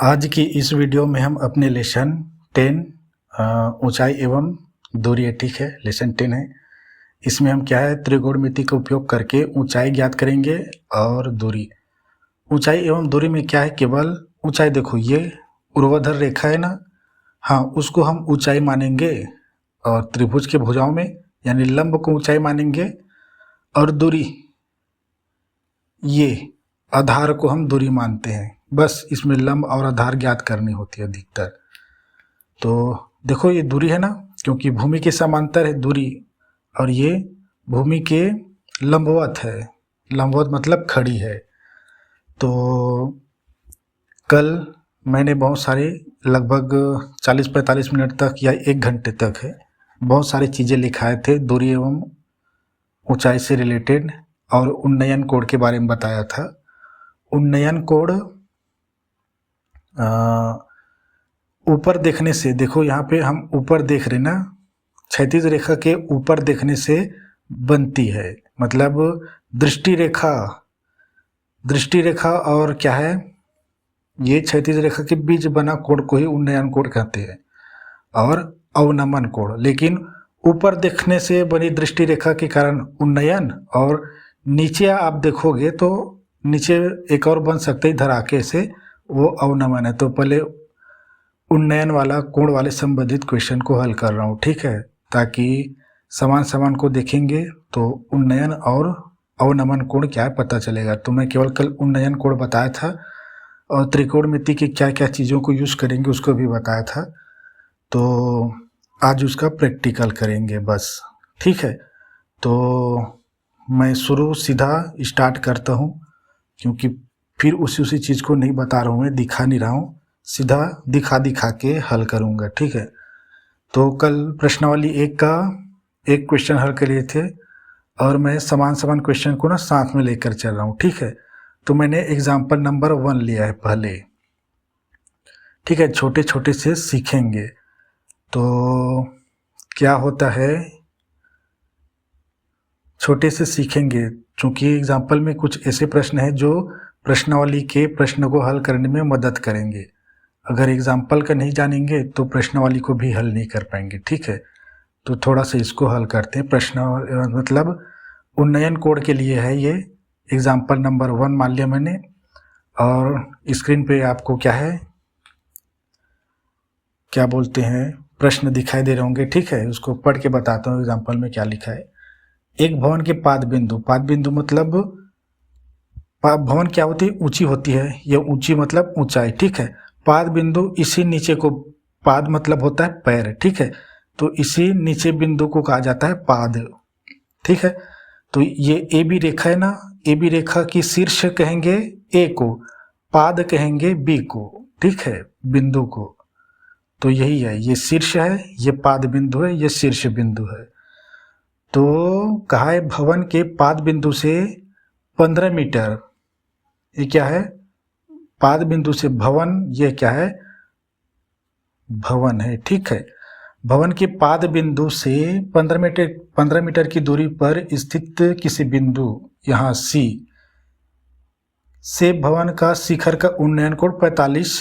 आज की इस वीडियो में हम अपने लेसन 10 ऊंचाई एवं दूरी है, ठीक है। लेसन 10 है। इसमें हम क्या है, त्रिकोणमिति का उपयोग करके ऊंचाई ज्ञात करेंगे और दूरी। ऊंचाई एवं दूरी में क्या है, केवल ऊंचाई देखो, ये ऊर्ध्वाधर रेखा है ना, हाँ, उसको हम ऊंचाई मानेंगे और त्रिभुज के भुजाओं में यानी लंब को ऊंचाई मानेंगे और दूरी, ये आधार को हम दूरी मानते हैं। बस इसमें लंब और आधार ज्ञात करनी होती है अधिकतर। तो देखो ये दूरी है ना, क्योंकि भूमि के समांतर है दूरी और ये भूमि के लंबवत है। लंबवत मतलब खड़ी है। तो कल मैंने बहुत सारे लगभग 40-45 मिनट तक या 1 घंटे तक है बहुत सारी चीज़ें लिखाए थे दूरी एवं ऊंचाई से रिलेटेड, और उन्नयन कोण के बारे में बताया था। उन्नयन कोण ऊपर देखने से, देखो यहाँ पे हम ऊपर देख रहे ना, क्षैतिज रेखा के ऊपर देखने से बनती है। मतलब दृष्टि रेखा और क्या है, ये क्षैतिज रेखा के बीच बना कोण को ही उन्नयन कोण कहते हैं और अवनमन कोण। लेकिन ऊपर देखने से बनी दृष्टि रेखा के कारण उन्नयन, और नीचे आप देखोगे तो नीचे एक और बन सकते इधर आके से, वो अवनमन है। तो पहले उन्नयन वाला कोण वाले संबंधित क्वेश्चन को हल कर रहा हूँ, ठीक है, ताकि समान को देखेंगे तो उन्नयन और अवनमन कोण क्या है पता चलेगा। तो मैं केवल कल उन्नयन कोण बताया था और त्रिकोणमिति की क्या क्या चीज़ों को यूज़ करेंगे उसको भी बताया था। तो आज उसका प्रैक्टिकल करेंगे बस, ठीक है। तो मैं शुरू सीधा स्टार्ट करता हूँ, क्योंकि फिर उसी चीज़ को नहीं बता रहा हूँ, मैं दिखा नहीं रहा हूँ, सीधा दिखा के हल करूँगा, ठीक है। तो कल प्रश्नावली 1 का एक क्वेश्चन हल कर लिए थे और मैं समान क्वेश्चन को ना साथ में लेकर चल रहा हूँ, ठीक है। तो मैंने एग्जाम्पल नंबर 1 लिया है पहले, ठीक है। छोटे से सीखेंगे तो क्या होता है, छोटे से सीखेंगे, क्योंकि एग्जाम्पल में कुछ ऐसे प्रश्न हैं जो प्रश्नावली के प्रश्न को हल करने में मदद करेंगे। अगर एग्जाम्पल का नहीं जानेंगे तो प्रश्नावली को भी हल नहीं कर पाएंगे, ठीक है। तो थोड़ा सा इसको हल करते हैं। प्रश्नावली मतलब उन्नयन कोण के लिए है ये, एग्जाम्पल नंबर 1 मान लिया मैंने, और स्क्रीन पे आपको क्या है, क्या बोलते हैं, प्रश्न दिखाई दे रहे होंगे, ठीक है। उसको पढ़ के बताता हूँ एग्जाम्पल में क्या लिखा है। एक भवन के पाद बिंदु मतलब भवन क्या होती है, ऊंची होती है, या ऊंची मतलब ऊंचाई, ठीक है। पाद बिंदु इसी नीचे को, पाद मतलब होता है पैर, ठीक है। तो इसी नीचे बिंदु को कहा जाता है पाद, ठीक है। तो ये ए बी रेखा है ना, ए बी रेखा की शीर्ष कहेंगे ए को, पाद कहेंगे बी को, ठीक है, बिंदु को। तो यही है, ये शीर्ष है, ये पाद बिंदु है, ये शीर्ष बिंदु है। तो कहा है भवन के पाद बिंदु से 15 मीटर, ये क्या है, पाद बिंदु से भवन, ये क्या है, भवन है, ठीक है। भवन के पाद बिंदु से 15 मीटर की दूरी पर स्थित किसी बिंदु, यहाँ सी से भवन का शिखर का उन्नयन कोण 45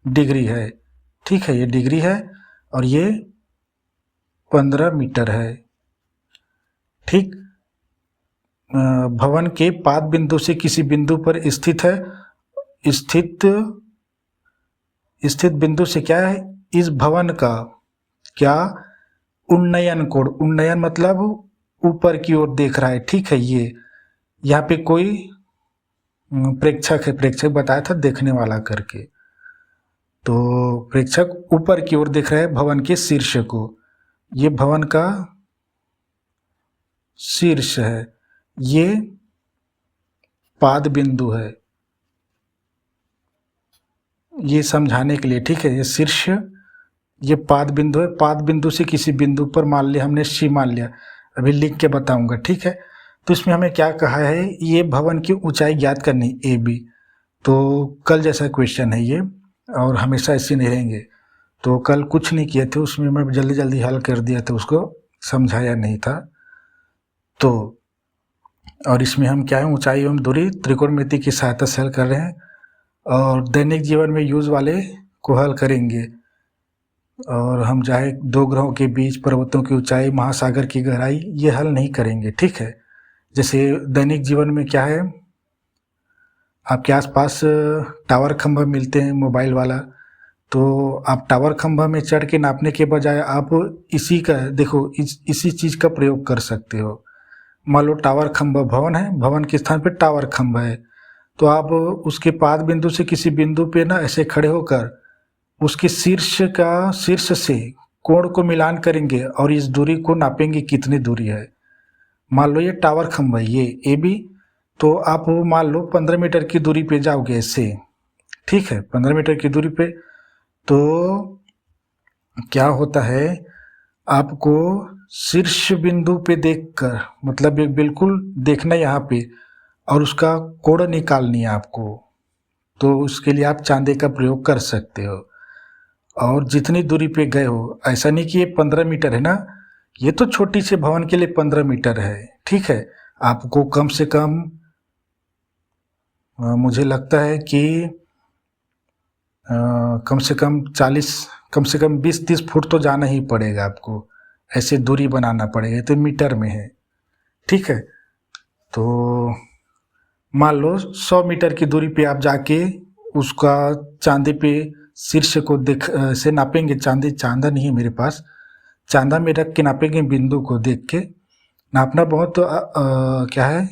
डिग्री है, ठीक है। ये डिग्री है और ये 15 मीटर है, ठीक। भवन के पाद बिंदु से किसी बिंदु पर स्थित है, स्थित बिंदु से क्या है, इस भवन का क्या, उन्नयन कोण, उन्नयन मतलब ऊपर की ओर देख रहा है, ठीक है। ये यहाँ पे कोई प्रेक्षक है, प्रेक्षक बताया था देखने वाला करके, तो प्रेक्षक ऊपर की ओर देख रहा है भवन के शीर्ष को, ये भवन का शीर्ष है, ये पाद बिंदु है, ये समझाने के लिए, ठीक है। ये शीर्ष, ये पाद बिंदु है, पाद बिंदु से किसी बिंदु पर मान लिया हमने सी मान लिया, अभी लिख के बताऊंगा, ठीक है। तो इसमें हमें क्या कहा है, ये भवन की ऊंचाई ज्ञात करनी ए बी। तो कल जैसा क्वेश्चन है ये, और हमेशा ऐसे नहीं रहेंगे। तो कल कुछ नहीं किए थे, उसमें मैं जल्दी हल कर दिया था, उसको समझाया नहीं था। तो और इसमें हम क्या है, ऊंचाई एवं दूरी त्रिकोणमिति की सहायता से हल कर रहे हैं। और दैनिक जीवन में यूज़ वाले को हल करेंगे। और हम चाहे 2 ग्रहों के बीच, पर्वतों की ऊंचाई, महासागर की गहराई, ये हल नहीं करेंगे, ठीक है। जैसे दैनिक जीवन में क्या है, आपके आसपास टावर खंभा मिलते हैं मोबाइल वाला, तो आप टावर खंभा में चढ़ के नापने के बजाय आप इसी का देखो इसी चीज़ का प्रयोग कर सकते हो। मान लो टावर खंभा भवन है, भवन के स्थान पे टावर खंभा है, तो आप उसके पाद बिंदु से किसी बिंदु पे ना ऐसे खड़े होकर उसके शीर्ष से कोण को मिलान करेंगे और इस दूरी को नापेंगे कितनी दूरी है। मान लो ये टावर खंभा है, ये ए बी, तो आप मान लो 15 मीटर की दूरी पे जाओगे ऐसे, ठीक है, 15 मीटर की दूरी पे। तो क्या होता है, आपको शीर्ष बिंदु पे देखकर, मतलब एक बिल्कुल देखना यहाँ पे, और उसका कोण निकालनी है आपको। तो उसके लिए आप चांदे का प्रयोग कर सकते हो। और जितनी दूरी पे गए हो, ऐसा नहीं कि ये 15 मीटर है ना, ये तो छोटी से भवन के लिए 15 मीटर है, ठीक है। आपको कम से कम मुझे लगता है कि कम से कम 20-30 फुट तो जाना ही पड़ेगा आपको, ऐसे दूरी बनाना पड़ेगा, तो मीटर में है, ठीक है। तो मान लो 100 मीटर की दूरी पे आप जाके उसका चांदे पे शीर्ष को से नापेंगे। चांदा नहीं है मेरे पास, चांदा में रख के नापेंगे, बिंदु को देख के नापना बहुत क्या है,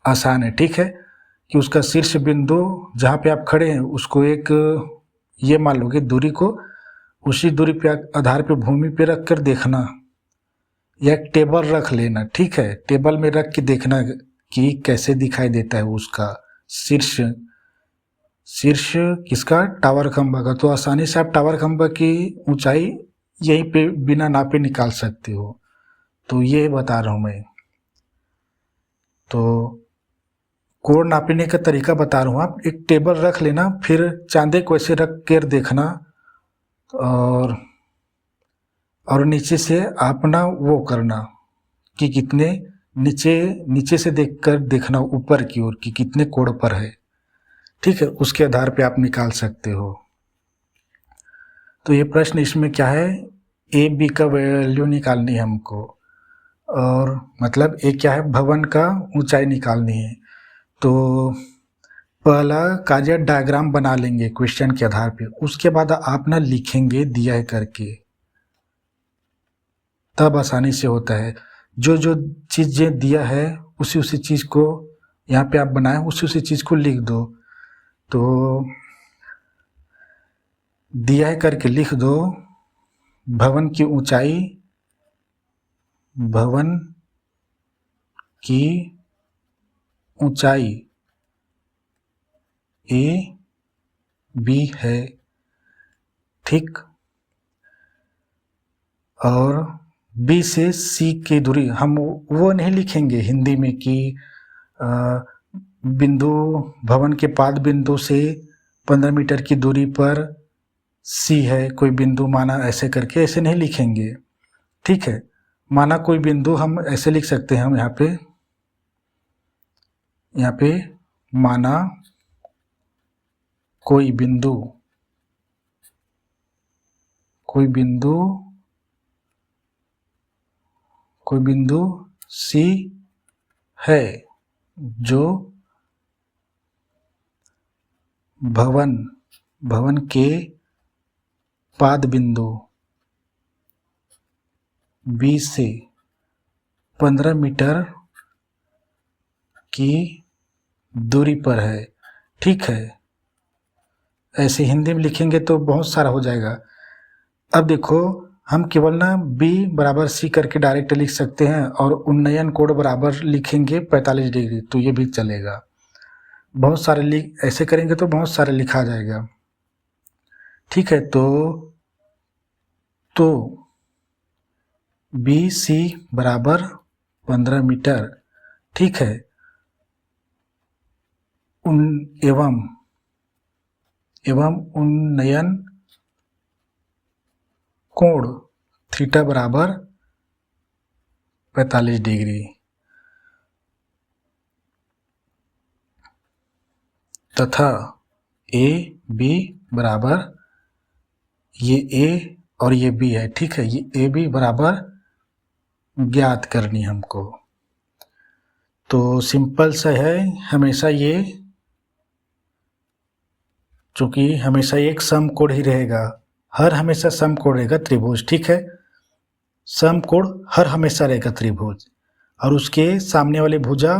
आसान है, ठीक है। कि उसका शीर्ष बिंदु जहाँ पे आप खड़े हैं उसको एक ये मान लोगे दूरी को, उसी दूरी पे आधार पे भूमि पे रख कर देखना, या एक टेबल रख लेना, ठीक है। टेबल में रख के देखना कि कैसे दिखाई देता है उसका शीर्ष किसका, टावर खंभा का। तो आसानी से आप टावर खंभा की ऊंचाई यहीं पे बिना नापे निकाल सकते हो। तो ये बता रहा हूँ मैं। तो कोण नापने का तरीका बता रहा हूँ, आप एक टेबल रख लेना, फिर चांदे को ऐसे रख कर देखना, और नीचे से आप ना वो करना कि कितने नीचे से देखना ऊपर की ओर कि कितने कोण पर है, ठीक है। उसके आधार पे आप निकाल सकते हो। तो ये प्रश्न इसमें क्या है, ए बी का वैल्यू निकालनी है हमको, और मतलब ए क्या है, भवन का ऊंचाई निकालनी है। तो पहला कार्य डायग्राम बना लेंगे क्वेश्चन के आधार पे, उसके बाद आप ना लिखेंगे दिया है करके, तब आसानी से होता है। जो चीज़ें दिया है उसी चीज़ को यहाँ पे आप बनाए, उसी चीज़ को लिख दो। तो दिया है करके लिख दो, भवन की ऊंचाई, भवन की ऊंचाई ए बी है, ठीक। और बी से सी की दूरी हम वो नहीं लिखेंगे हिंदी में कि बिंदु भवन के पाद बिंदु से 15 मीटर की दूरी पर सी है कोई बिंदु माना, ऐसे करके ऐसे नहीं लिखेंगे, ठीक है। माना कोई बिंदु हम ऐसे लिख सकते हैं, हम यहाँ पे माना कोई बिंदु सी है जो भवन के पाद बिंदु बी से 15 मीटर की दूरी पर है, ठीक है। ऐसे हिंदी में लिखेंगे तो बहुत सारा हो जाएगा। अब देखो, हम केवल ना b बराबर c करके डायरेक्ट लिख सकते हैं, और उन्नयन कोण बराबर लिखेंगे 45 डिग्री, तो ये भी चलेगा। बहुत सारे ऐसे करेंगे तो बहुत सारे लिखा जाएगा, ठीक है। तो बी सी बराबर 15 मीटर, ठीक है। एवं उन्नयन कोण थीटा बराबर 45 डिग्री तथा ए बी बराबर ये ए और ये बी है, ठीक है। ये ए बी बराबर ज्ञात करनी हमको। तो सिंपल सा है, हमेशा ये चूंकि हमेशा एक समकोण ही रहेगा, हर हमेशा समकोण रहेगा त्रिभुज, ठीक है। समकोण हर हमेशा रहेगा त्रिभुज, और उसके सामने वाली भुजा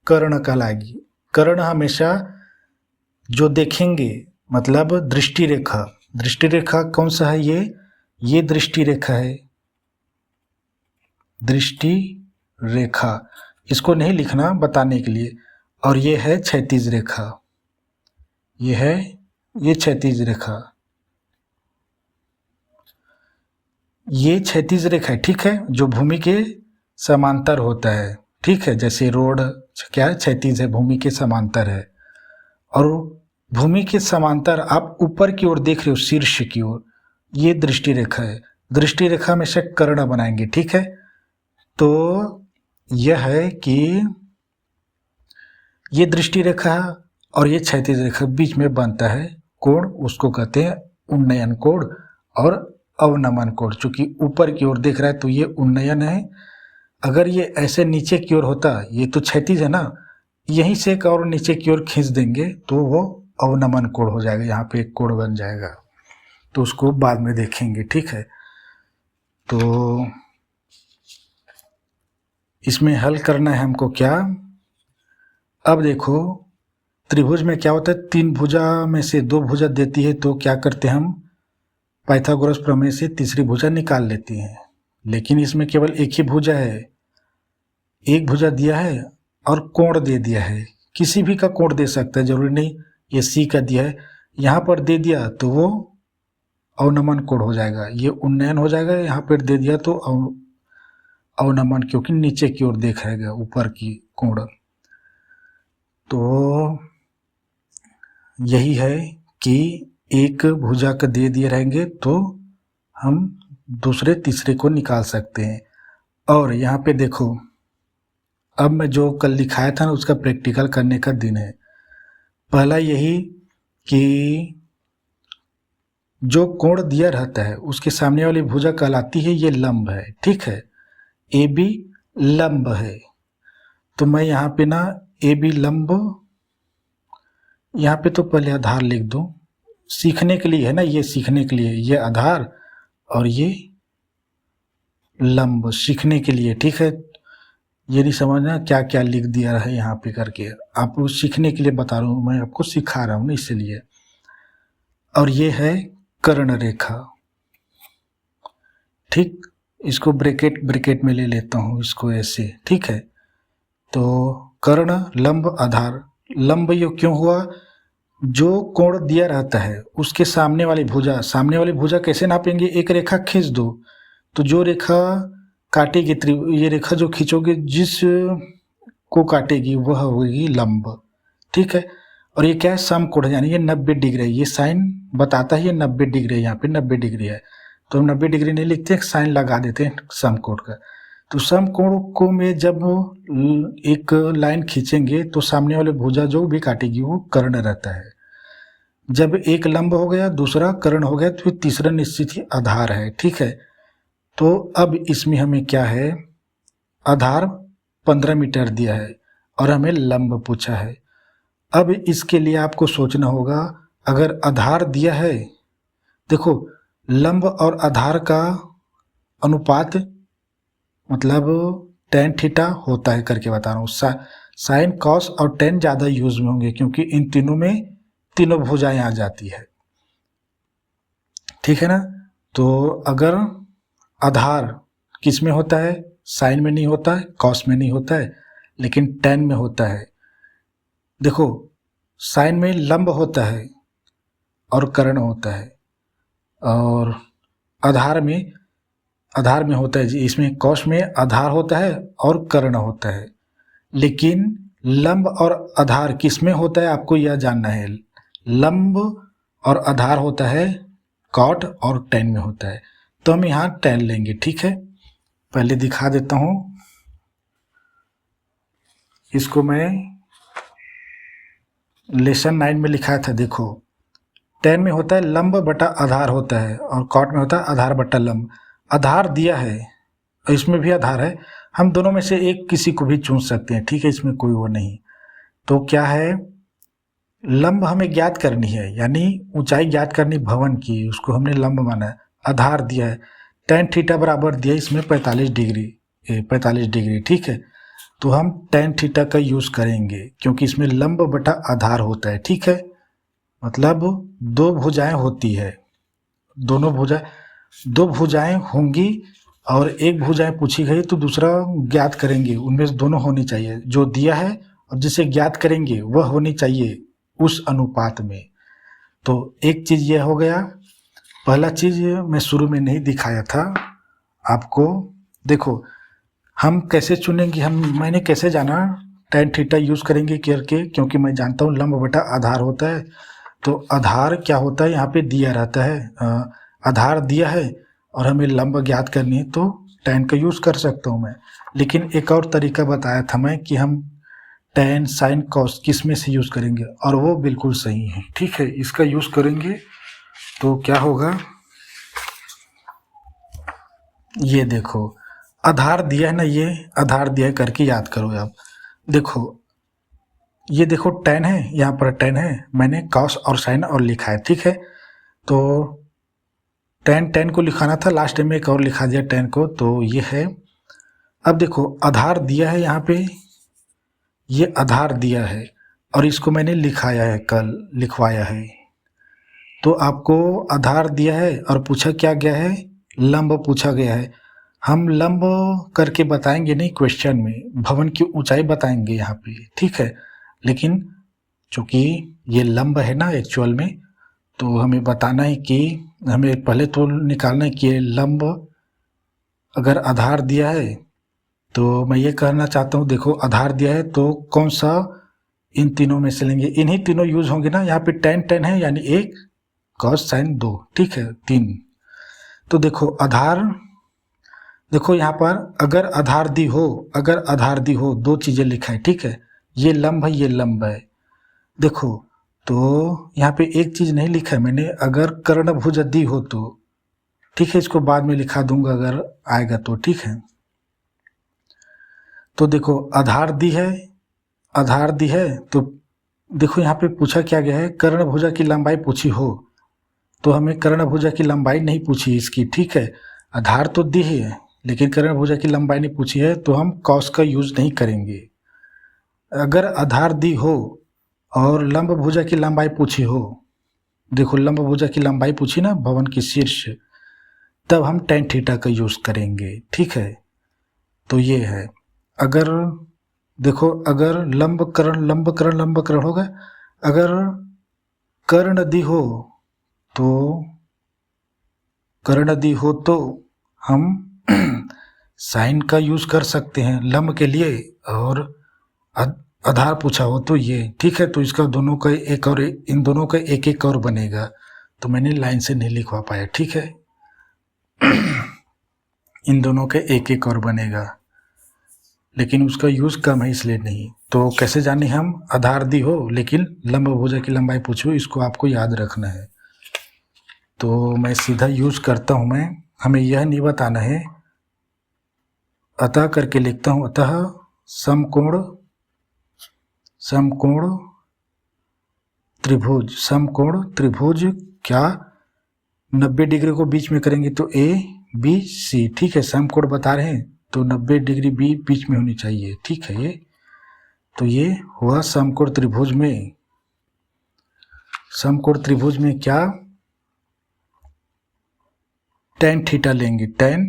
कर्ण कहलाएगी। कर्ण हमेशा जो देखेंगे मतलब दृष्टि रेखा, दृष्टि रेखा कौन सा है, ये दृष्टि रेखा है, दृष्टि रेखा। इसको नहीं लिखना बताने के लिए। और ये है क्षैतिज रेखा, ये है ये क्षैतिज रेखा, ये क्षैतिज रेखा है, ठीक है, जो भूमि के समांतर होता है, ठीक है। जैसे रोड क्या है, क्षैतिज है, भूमि के समांतर है। और भूमि के समांतर आप ऊपर की ओर देख रहे हो, शीर्ष की ओर, ये दृष्टि रेखा है। दृष्टि रेखा में से कर्ण बनाएंगे, ठीक है। तो यह है कि ये दृष्टि रेखा और ये क्षैतिज रेखा बीच में बनता है कोण, उसको कहते हैं उन्नयन कोण और अवनमन कोण। चूंकि ऊपर की ओर देख रहा है तो ये उन्नयन है। अगर ये ऐसे नीचे की ओर होता, ये तो क्षैतिज है ना, यहीं से एक और नीचे की ओर खींच देंगे तो वो अवनमन कोण हो जाएगा, यहाँ पे एक कोण बन जाएगा। तो उसको बाद में देखेंगे, ठीक है। तो इसमें हल करना है हमको क्या, अब देखो त्रिभुज में क्या होता है, तीन भुजा में से दो भुजा देती है तो क्या करते हैं हम, पाइथागोरस प्रमेय से तीसरी भुजा निकाल लेती हैं। लेकिन इसमें केवल एक ही भुजा है, एक भुजा दिया है और कोण दे दिया है। किसी भी का कोण दे सकता है, जरूरी नहीं ये सी का दिया है। यहाँ पर दे दिया तो वो अवनमन कोण हो जाएगा, ये उन्नयन हो जाएगा। यहाँ पर दे दिया तो अवनमन, क्योंकि नीचे की ओर देखाएगा ऊपर की कोण। तो यही है कि एक भुजा का दे दिए रहेंगे तो हम दूसरे तीसरे को निकाल सकते हैं। और यहाँ पे देखो, अब मैं जो कल लिखाया था ना उसका प्रैक्टिकल करने का दिन है। पहला यही कि जो कोण दिया रहता है उसके सामने वाली भुजा कहलाती है ये लंब है, ठीक है। ए बी लंब है, तो मैं यहाँ पे ना ए बी लंब, यहाँ पे तो पहले आधार लिख दूं, सीखने के लिए है ना, ये सीखने के लिए, ये आधार और ये लंब सीखने के लिए, ठीक है। ये नहीं समझना क्या क्या लिख दिया है यहाँ पे करके, आपको सीखने के लिए बता रहा हूँ, मैं आपको सिखा रहा हूँ ना इसलिए। और ये है कर्ण रेखा, ठीक। इसको ब्रैकेट में ले लेता हूँ इसको ऐसे, ठीक है। तो कर्ण लंब आधार, लंब ये क्यों हुआ, जो कोण दिया रहता है उसके सामने वाली भुजा, सामने वाली भुजा कैसे नापेंगे, एक रेखा खींच दो तो जो रेखा काटेगी, ये रेखा जो खींचोगे जिस को काटेगी वह होगी लंब, ठीक है। और ये क्या है, समकोण, यानी ये 90 डिग्री है, ये साइन बताता है ये 90 डिग्री है, यहाँ पे 90 डिग्री है। तो हम 90 डिग्री नहीं लिखते, साइन लगा देते हैं समकोण का। तो समकोण को में जब एक लाइन खींचेंगे तो सामने वाले भुजा जो भी काटेगी वो कर्ण रहता है। जब एक लंब हो गया, दूसरा कर्ण हो गया, तो फिर तीसरा निश्चित ही आधार है, ठीक है। तो अब इसमें हमें क्या है, आधार 15 मीटर दिया है और हमें लंब पूछा है। अब इसके लिए आपको सोचना होगा, अगर आधार दिया है, देखो लंब और आधार का अनुपात मतलब tan थीटा होता है करके बता रहा हूँ। साइन कॉस और tan ज़्यादा यूज में होंगे क्योंकि इन तीनों में तीनों भुजाएं आ जाती है, ठीक है ना। तो अगर आधार किस में होता है, साइन में नहीं होता है, कॉस में नहीं होता है, लेकिन tan में होता है। देखो साइन में लंब होता है और कर्ण होता है, और आधार में होता है जी, इसमें कॉस में आधार होता है और कर्ण होता है। लेकिन लंब और आधार किस में होता है आपको यह जानना है, लंब और आधार होता है कॉट और tan में होता है। तो हम यहाँ tan लेंगे, ठीक है। पहले दिखा देता हूँ इसको, मैं लेसन 9 में लिखा था, देखो tan में होता है लंब बटा आधार होता है और cot में होता है आधार बटा लंब। आधार दिया है और इसमें भी आधार है, हम दोनों में से एक किसी को भी चुन सकते हैं, ठीक है, इसमें कोई वो नहीं। तो क्या है, लंब हमें ज्ञात करनी है, यानी ऊंचाई ज्ञात करनी भवन की, उसको हमने लंब माना है। आधार दिया है, tan थीटा बराबर दिया है इसमें 45 डिग्री, 45 डिग्री, ठीक है। तो हम tan थीटा का यूज़ करेंगे क्योंकि इसमें लंब बटा आधार होता है, ठीक है। मतलब दो भुजाएं होती है, दो भुजाएं होंगी और एक भुजाएं पूछी गई तो दूसरा ज्ञात करेंगे, उनमें से दोनों होनी चाहिए। जो दिया है और जिसे ज्ञात करेंगे वह होनी चाहिए उस अनुपात में। तो एक चीज़ यह हो गया। पहला चीज़ मैं शुरू में नहीं दिखाया था आपको। देखो हम कैसे चुनेंगे, मैंने कैसे जाना tan थीटा यूज़ करेंगे करके, क्योंकि मैं जानता हूँ लंब बटा आधार होता है। तो आधार क्या होता है यहाँ पे दिया रहता है, आधार दिया है और हमें लंब ज्ञात करनी है तो tan का यूज़ कर सकता हूँ मैं। लेकिन एक और तरीका बताया था मैं कि हम tan sin cos किस में से यूज़ करेंगे, और वो बिल्कुल सही है, ठीक है। इसका यूज़ करेंगे तो क्या होगा, ये देखो आधार दिया है ना, ये आधार दिया है करके याद करो आप। देखो ये देखो tan है, यहाँ पर tan है, मैंने cos और sin और लिखा है, ठीक है। तो tan को लिखाना था, लास्ट में एक और लिखा दिया tan को, तो ये है। अब देखो आधार दिया है यहाँ पे, ये आधार दिया है और इसको मैंने लिखाया है, कल लिखवाया है। तो आपको आधार दिया है और पूछा क्या गया है, लंब पूछा गया है। हम लंब करके बताएंगे नहीं क्वेश्चन में, भवन की ऊंचाई बताएंगे यहाँ पे, ठीक है। लेकिन चूंकि ये लंब है ना एक्चुअल में, तो हमें बताना है कि हमें पहले तो निकालना है कि ये लंब अगर आधार दिया है, तो मैं ये कहना चाहता हूँ, देखो आधार दिया है तो कौन सा इन तीनों में से लेंगे, इन्हीं तीनों यूज होंगे ना। यहाँ पे tan है यानी 1, cos sin 2, ठीक है, 3। तो देखो आधार, देखो यहाँ पर अगर आधार दी हो, दो चीज़ें लिखा है, ठीक है। ये लंब है, ये लंब है। देखो तो यहाँ पे एक चीज़ नहीं लिखा है मैंने, अगर कर्णभुज दी हो तो, ठीक है, इसको बाद में लिखा दूंगा अगर आएगा तो, ठीक है। तो देखो आधार दी है तो देखो यहाँ पे पूछा क्या गया है, कर्णभुजा की लंबाई पूछी हो, तो हमें कर्णभुजा की लंबाई नहीं पूछी इसकी, ठीक है। आधार तो दी है लेकिन कर्णभुजा की लंबाई नहीं पूछी है, तो हम कॉस का यूज नहीं करेंगे। अगर आधार दी हो और लंब भुजा की लंबाई पूछी हो, देखो लंब भुजा की लंबाई पूछी ना भवन की शीर्ष, तब हम tan थीटा का यूज करेंगे, ठीक है। तो ये है। अगर देखो अगर लंब कर्ण होगा, अगर कर्ण दी हो तो हम साइन का यूज कर सकते हैं लंब के लिए, और आधार पूछा हो तो ये, ठीक है। तो इसका दोनों का एक और इन दोनों का एक एक और बनेगा, तो मैंने लाइन से नहीं लिखवा पाया, ठीक है। इन दोनों के एक एक और बनेगा, लेकिन उसका यूज कम है इसलिए नहीं। तो कैसे जाने हम, आधार दी हो लेकिन लंब भुजा की लंबाई पूछो, इसको आपको याद रखना है। तो मैं सीधा यूज करता हूं, मैं हमें यह नहीं बताना है, अतः करके लिखता हूं। अतः समकोण त्रिभुज क्या 90 डिग्री को बीच में करेंगे तो ABC, ठीक है। समकोण बता रहे हैं तो 90 डिग्री बीच में होनी चाहिए, ठीक है। ये तो ये हुआ समकोण त्रिभुज में क्या tan थीटा लेंगे। tan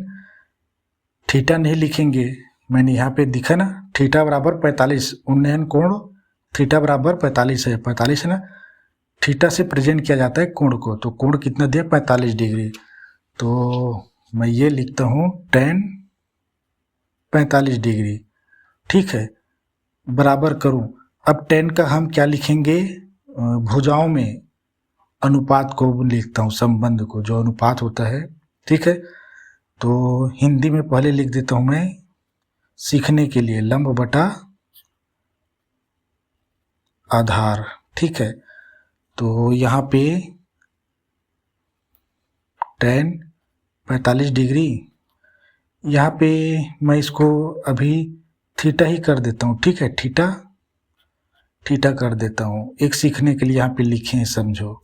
थीटा नहीं लिखेंगे, मैंने यहाँ पे दिखा ना, थीटा बराबर 45, उन्नयन कोण थीटा बराबर 45 है, 45 है ना। थीटा से प्रेजेंट किया जाता है कोण को, तो कोण कितना दिया 45 डिग्री। तो मैं ये लिखता हूँ tan 45 डिग्री, ठीक है, बराबर करूँ। अब tan का हम क्या लिखेंगे, भुजाओं में अनुपात को लिखता हूँ, संबंध को, जो अनुपात होता है, ठीक है। तो हिंदी में पहले लिख देता हूँ मैं सीखने के लिए, लंब बटा आधार, ठीक है। तो यहाँ पे tan 45 डिग्री, यहाँ पे मैं इसको अभी थीटा ही कर देता हूँ, ठीक है, थीटा कर देता हूँ, एक सीखने के लिए यहाँ पे लिखे हैं, समझो।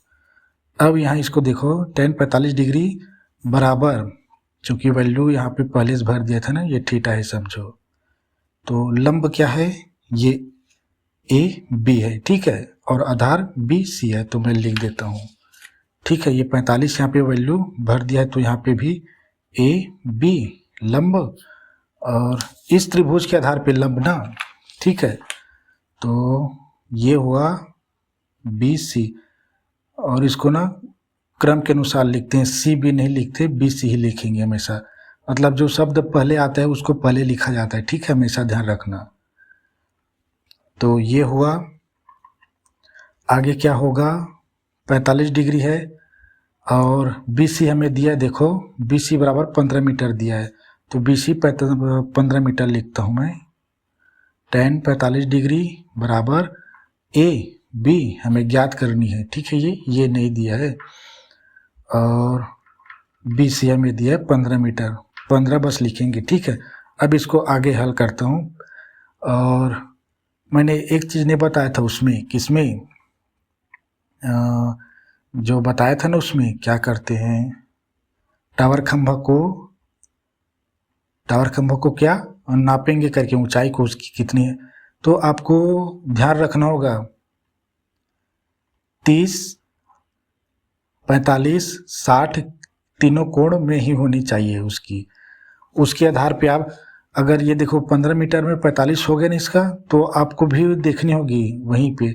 अब यहाँ इसको देखो, tan 45 डिग्री बराबर, चूँकि वैल्यू यहाँ पे पहले से भर दिया था ना, ये थीटा है समझो, तो लंब क्या है, ये ए बी है, ठीक है, और आधार बी सी है, तो मैं लिख देता हूँ, ठीक है। ये 45 यहाँ पे वैल्यू भर दिया है, तो यहाँ पे भी ए बी लंब, और इस त्रिभुज के आधार पे लंब ना, ठीक है, तो ये हुआ बी सी, और इसको ना क्रम के अनुसार लिखते हैं, सी बी नहीं लिखते, बी सी ही लिखेंगे हमेशा, मतलब जो शब्द पहले आता है उसको पहले लिखा जाता है, ठीक है, हमेशा ध्यान रखना। तो ये हुआ, आगे क्या होगा, 45 डिग्री है और बी सी हमें दिया है, देखो बी सी बराबर 15 मीटर दिया है, तो बी सी 15 मीटर लिखता हूँ मैं। tan 45 डिग्री बराबर ए बी हमें ज्ञात करनी है, ठीक है, ये नहीं दिया है, और बी सी हमें दिया है 15 मीटर, 15 बस लिखेंगे, ठीक है। अब इसको आगे हल करता हूँ, और मैंने एक चीज़ नहीं बताया था उसमें, किसमें, जो बताया था ना उसमें, क्या करते हैं, टावर खंभा को क्या नापेंगे करके, ऊंचाई को उसकी कितनी है, तो आपको ध्यान रखना होगा 30, 45, 60 तीनों कोण में ही होनी चाहिए उसके आधार पे आप, अगर ये देखो 15 मीटर में 45 हो गया ना इसका, तो आपको भी देखनी होगी वहीं पे,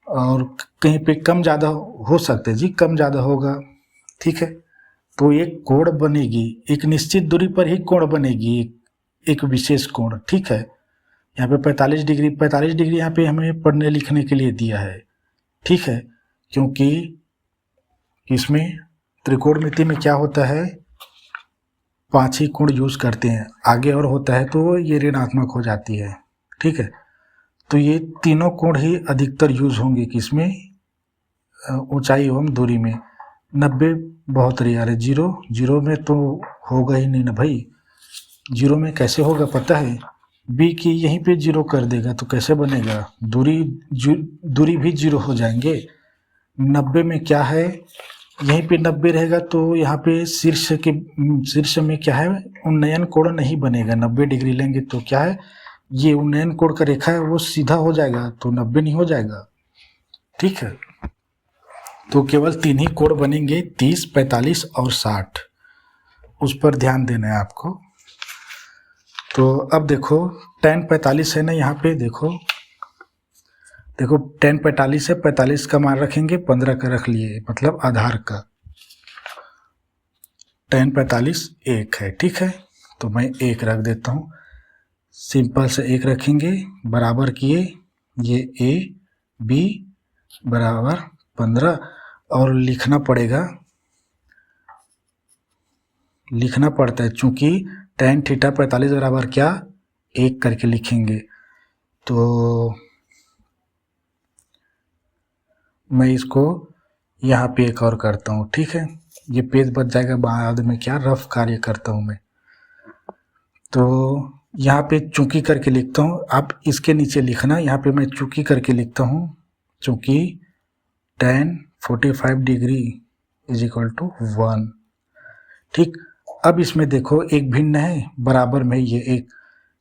और कहीं पे कम ज़्यादा हो सकते जी, कम ज़्यादा होगा, ठीक है, तो एक कोण बनेगी, एक निश्चित दूरी पर ही कोण बनेगी, एक विशेष कोण, ठीक है। यहाँ पे 45 डिग्री यहाँ पे हमें पढ़ने लिखने के लिए दिया है, ठीक है, क्योंकि इसमें त्रिकोणमिति में क्या होता है, 5 ही कोण यूज करते हैं, आगे और होता है तो ये ऋणात्मक हो जाती है, ठीक है। तो ये तीनों कोण ही अधिकतर यूज होंगे किसमें, ऊंचाई एवं दूरी में। 90 बहुत रेयर है, जीरो में तो होगा ही नहीं ना भाई, जीरो में कैसे होगा पता है, बी की यहीं पे जीरो कर देगा तो कैसे बनेगा, दूरी भी जीरो हो जाएंगे। 90 में क्या है, यहीं पे 90 रहेगा तो यहाँ पे शीर्ष में क्या है, उन्नयन कोण नहीं बनेगा, 90 डिग्री लेंगे तो क्या है, ये उन्नयन कोण का रेखा है वो सीधा हो जाएगा, तो 90 नहीं हो जाएगा, ठीक है। तो केवल 3 ही कोण बनेंगे, 30, 45 और 60, उस पर ध्यान देना है आपको। तो अब देखो tan 45 है ना, यहाँ पे देखो tan 45 है, 45 का मान रखेंगे, 15 का रख लिए, मतलब आधार का, tan 45 1 है, ठीक है, तो मैं 1 रख देता हूँ, सिंपल से 1 रखेंगे, बराबर किए, ये ए बी बराबर 15, और लिखना पड़ता है, चूंकि tan थीटा 45 बराबर क्या, 1 करके लिखेंगे। तो मैं इसको यहाँ पे एक और करता हूँ, ठीक है, ये पेज बच जाएगा, बाद में क्या रफ कार्य करता हूँ मैं। तो यहाँ पे चूंकि करके लिखता हूँ, आप इसके नीचे लिखना, यहाँ पे मैं चूंकि करके लिखता हूँ, चूंकि tan 45 degree is equal to 1, ठीक। अब इसमें देखो एक भिन्न है, बराबर में ये एक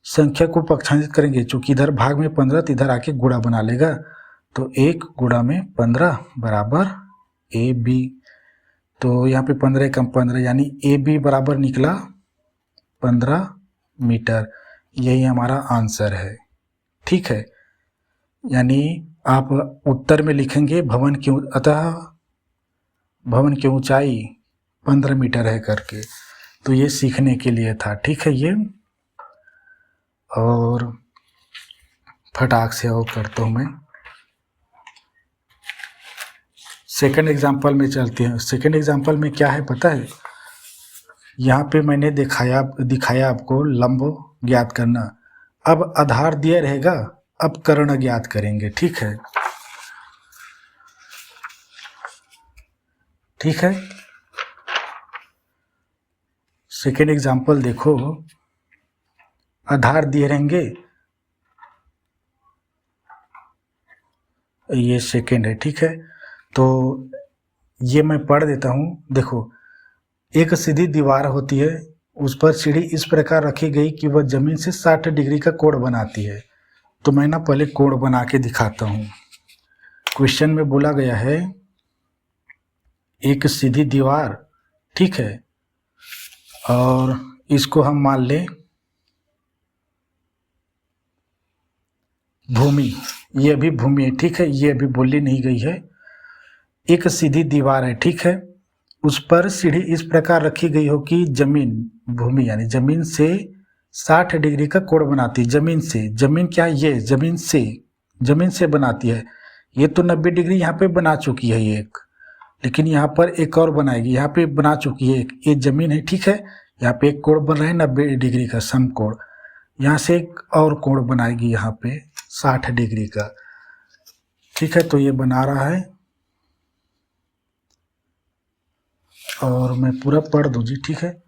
संख्या को पक्षांतरित करेंगे, चूंकि इधर भाग में 15 तो इधर आके गुणा बना लेगा, तो 1 गुणा में 15 बराबर ए बी, तो यहाँ पे 15 कम 15, यानी ए बी बराबर निकला 15 मीटर, यही हमारा आंसर है, ठीक है। यानी आप उत्तर में लिखेंगे भवन की ऊंचाई 15 मीटर है करके, तो ये सीखने के लिए था, ठीक है ये, और फटाक से और करता हूँ मैं। सेकंड एग्जाम्पल में चलते हैं। सेकंड एग्जाम्पल में क्या है पता है, यहाँ पे मैंने दिखाया आपको लंब ज्ञात करना, अब आधार दिया रहेगा, अब कर्ण ज्ञात करेंगे, ठीक है, सेकेंड एग्जाम्पल देखो, आधार दिए रहेंगे, ये सेकेंड है, ठीक है। तो ये मैं पढ़ देता हूँ। देखो, एक सीधी दीवार होती है, उस पर सीढ़ी इस प्रकार रखी गई कि वह जमीन से 60 डिग्री का कोण बनाती है। तो मैं ना पहले कोण बना के दिखाता हूँ। क्वेश्चन में बोला गया है एक सीधी दीवार, ठीक है, और इसको हम मान लें भूमि, ये भी भूमि है, ठीक है, ये अभी बोली नहीं गई है। एक सीधी दीवार है, ठीक है, उस पर सीढ़ी इस प्रकार रखी गई हो कि जमीन, भूमि यानी जमीन से 60 डिग्री का कोण बनाती है। जमीन से, जमीन क्या है, ये जमीन से बनाती है। ये तो 90 डिग्री यहाँ पे बना चुकी है एक, लेकिन यहाँ पर एक और बनाएगी, यहाँ पे बना चुकी है एक, ये जमीन है, ठीक है, यहाँ पे एक कोण बन रहा है 90 डिग्री का समकोण, यहाँ से एक और कोण बनाएगी यहाँ पे 60 डिग्री का, ठीक है। तो ये बना रहा है और मैं पूरा पढ़ दूँ जी, ठीक है।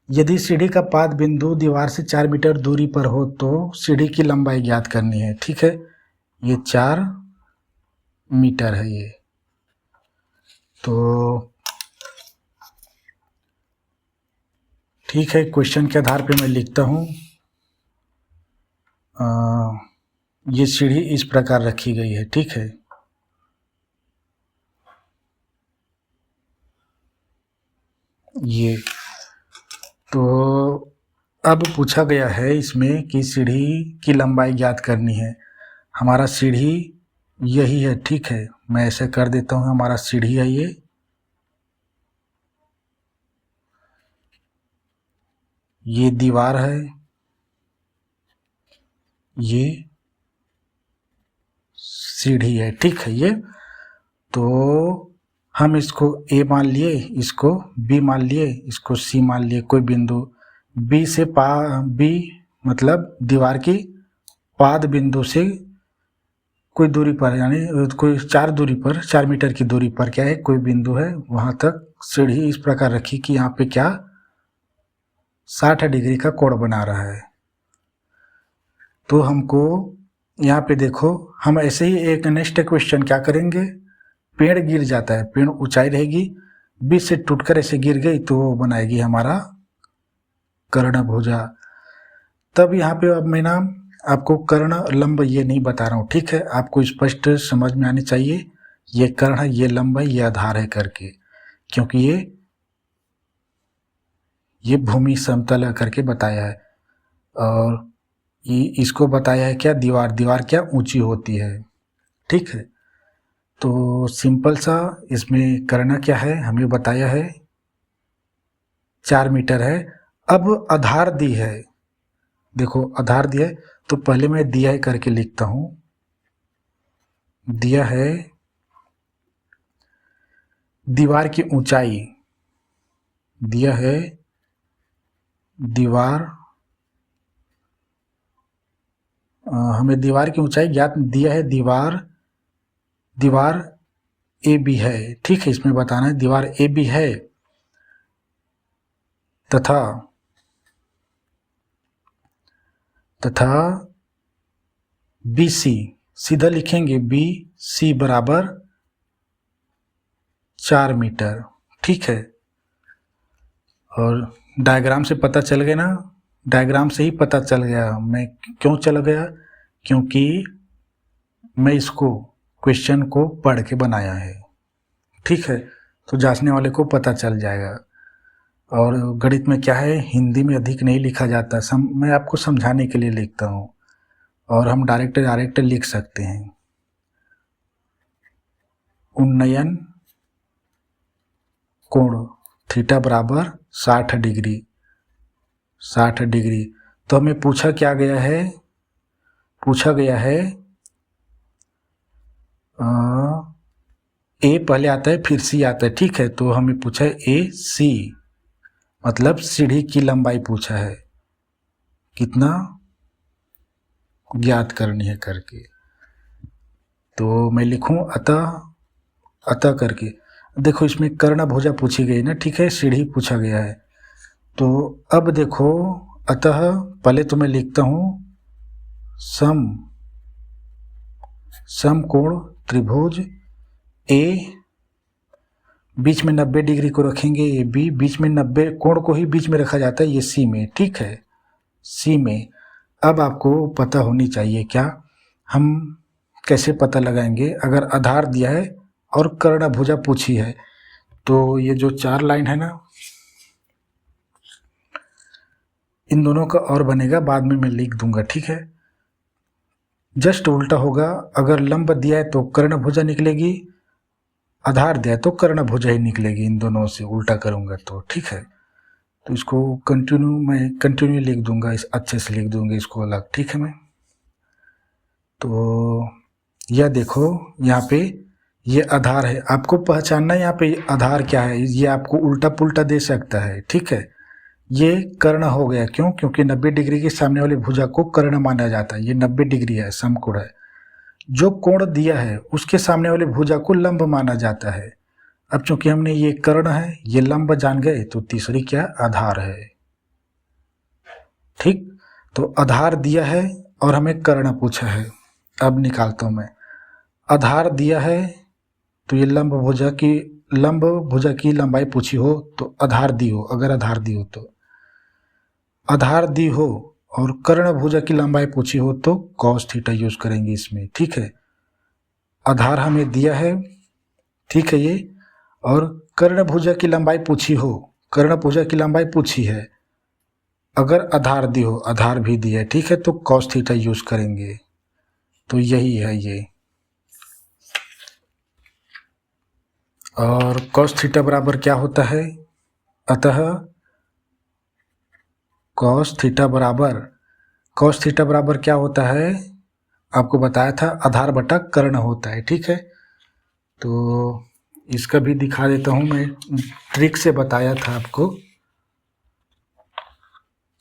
यदि सीढ़ी का पाद बिंदु दीवार से 4 मीटर दूरी पर हो तो सीढ़ी की लंबाई ज्ञात करनी है, ठीक है। ये 4 मीटर है ये, तो ठीक है। क्वेश्चन के आधार पे मैं लिखता हूँ, ये सीढ़ी इस प्रकार रखी गई है, ठीक है। ये तो अब पूछा गया है इसमें कि सीढ़ी की लंबाई ज्ञात करनी है। हमारा सीढ़ी यही है, ठीक है, मैं ऐसे कर देता हूँ, हमारा सीढ़ी है ये दीवार है, ये सीढ़ी है, ठीक है। ये तो हम इसको ए मान लिए, इसको बी मान लिए, इसको सी मान लिए, कोई बिंदु बी से बी मतलब दीवार की पाद बिंदु से कोई दूरी पर, यानी कोई 4 मीटर की दूरी पर क्या है, कोई बिंदु है, वहाँ तक सीढ़ी इस प्रकार रखी कि यहाँ पे क्या 60 डिग्री का कोण बना रहा है। तो हमको यहाँ पे देखो, हम ऐसे ही एक नेक्स्ट क्वेश्चन क्या करेंगे, पेड़ गिर जाता है, पेड़ ऊंचाई रहेगी, बीच से टूटकर ऐसे गिर गई तो वो बनाएगी हमारा कर्णभुजा। तब यहाँ पे अब मैं ना आपको कर्ण लंब ये नहीं बता रहा हूँ, ठीक है, आपको स्पष्ट समझ में आनी चाहिए, ये कर्ण है, ये लंब है, ये आधार है करके, क्योंकि ये भूमि समतल करके बताया है, और ये इसको बताया है क्या, दीवार क्या ऊंची होती है, ठीक है। तो सिंपल सा इसमें करना क्या है, हमें बताया है 4 मीटर है। अब आधार दी है, देखो आधार दिया है, तो पहले मैं दिया है करके लिखता हूं, दिया है दीवार की ऊंचाई, दिया है दीवार, हमें दीवार की ऊंचाई ज्ञात, दिया है दीवार ए बी है, ठीक है, इसमें बताना है दीवार ए बी है तथा बी सी, सीधा लिखेंगे बी सी बराबर 4 मीटर, ठीक है। और डायग्राम से पता चल गया ना, डायग्राम से ही पता चल गया, मैं क्यों चल गया, क्योंकि मैं इसको क्वेश्चन को पढ़ के बनाया है, ठीक है, तो जांचने वाले को पता चल जाएगा। और गणित में क्या है, हिंदी में अधिक नहीं लिखा जाता, मैं आपको समझाने के लिए लिखता हूँ, और हम डायरेक्ट लिख सकते हैं, उन्नयन कोण थीटा बराबर 60 डिग्री, 60 डिग्री। तो हमें पूछा क्या गया है, पूछा गया है ए पहले आता है फिर सी आता है, ठीक है, तो हमें पूछा है ए सी, मतलब सीढ़ी की लंबाई पूछा है, कितना ज्ञात करनी है करके। तो मैं लिखूं अतः करके, देखो इसमें कर्णभुजा पूछी गई ना, ठीक है, सीढ़ी पूछा गया है, तो अब देखो, अतः पहले तो मैं लिखता हूँ समकोण त्रिभुज ए, बीच में 90 डिग्री को रखेंगे ए बी, बीच में 90 कोण को ही बीच में रखा जाता है ये सी में, ठीक है, सी में। अब आपको पता होनी चाहिए क्या, हम कैसे पता लगाएंगे, अगर आधार दिया है और कर्णभुजा पूछी है, तो ये जो 4 लाइन है ना, इन दोनों का और बनेगा, बाद में मैं लिख दूंगा, ठीक है। जस्ट उल्टा होगा, अगर लंब दिया है तो कर्णभुजा निकलेगी, आधार दिया है तो कर्णभुजा ही निकलेगी, इन दोनों से उल्टा करूंगा तो, ठीक है। तो इसको मैं कंटिन्यू लिख दूंगा, इस अच्छे से लिख दूंगा इसको अलग, ठीक है। मैं तो यह देखो यहाँ पे ये आधार है, आपको पहचानना यहाँ पे आधार क्या है, ये आपको उल्टा पुल्टा दे सकता है, ठीक है। ये कर्ण हो गया, क्यों, क्योंकि 90 डिग्री के सामने वाली भुजा को कर्ण माना जाता है, ये 90 डिग्री है, समकोण है। जो कोण दिया है उसके सामने वाली भुजा को लंब माना जाता है। अब चूंकि हमने ये कर्ण है, ये लंब जान गए, तो तीसरी क्या, आधार है, ठीक। तो आधार दिया है और हमें कर्ण पूछा है, अब निकालता हूं मैं। आधार दिया है तो ये लंब भुजा की लंबाई पूछी हो तो आधार दी हो, अगर आधार दी हो तो आधार दी हो, और कर्ण भुजा की लंबाई पूछी हो तो कॉस थीटा यूज करेंगे इसमें, ठीक है। आधार हमें दिया है, ठीक है ये, और कर्ण भुजा की लंबाई पूछी हो, कर्ण भुजा की लंबाई पूछी है, अगर आधार दी हो, आधार भी दिया है, ठीक है, तो कॉस थीटा यूज करेंगे। तो यही है ये, और कॉस थीटा बराबर क्या होता है, अतः कॉस थीटा बराबर क्या होता है, आपको बताया था, आधार बटा कर्ण होता है, ठीक है। तो इसका भी दिखा देता हूं मैं, ट्रिक से बताया था आपको,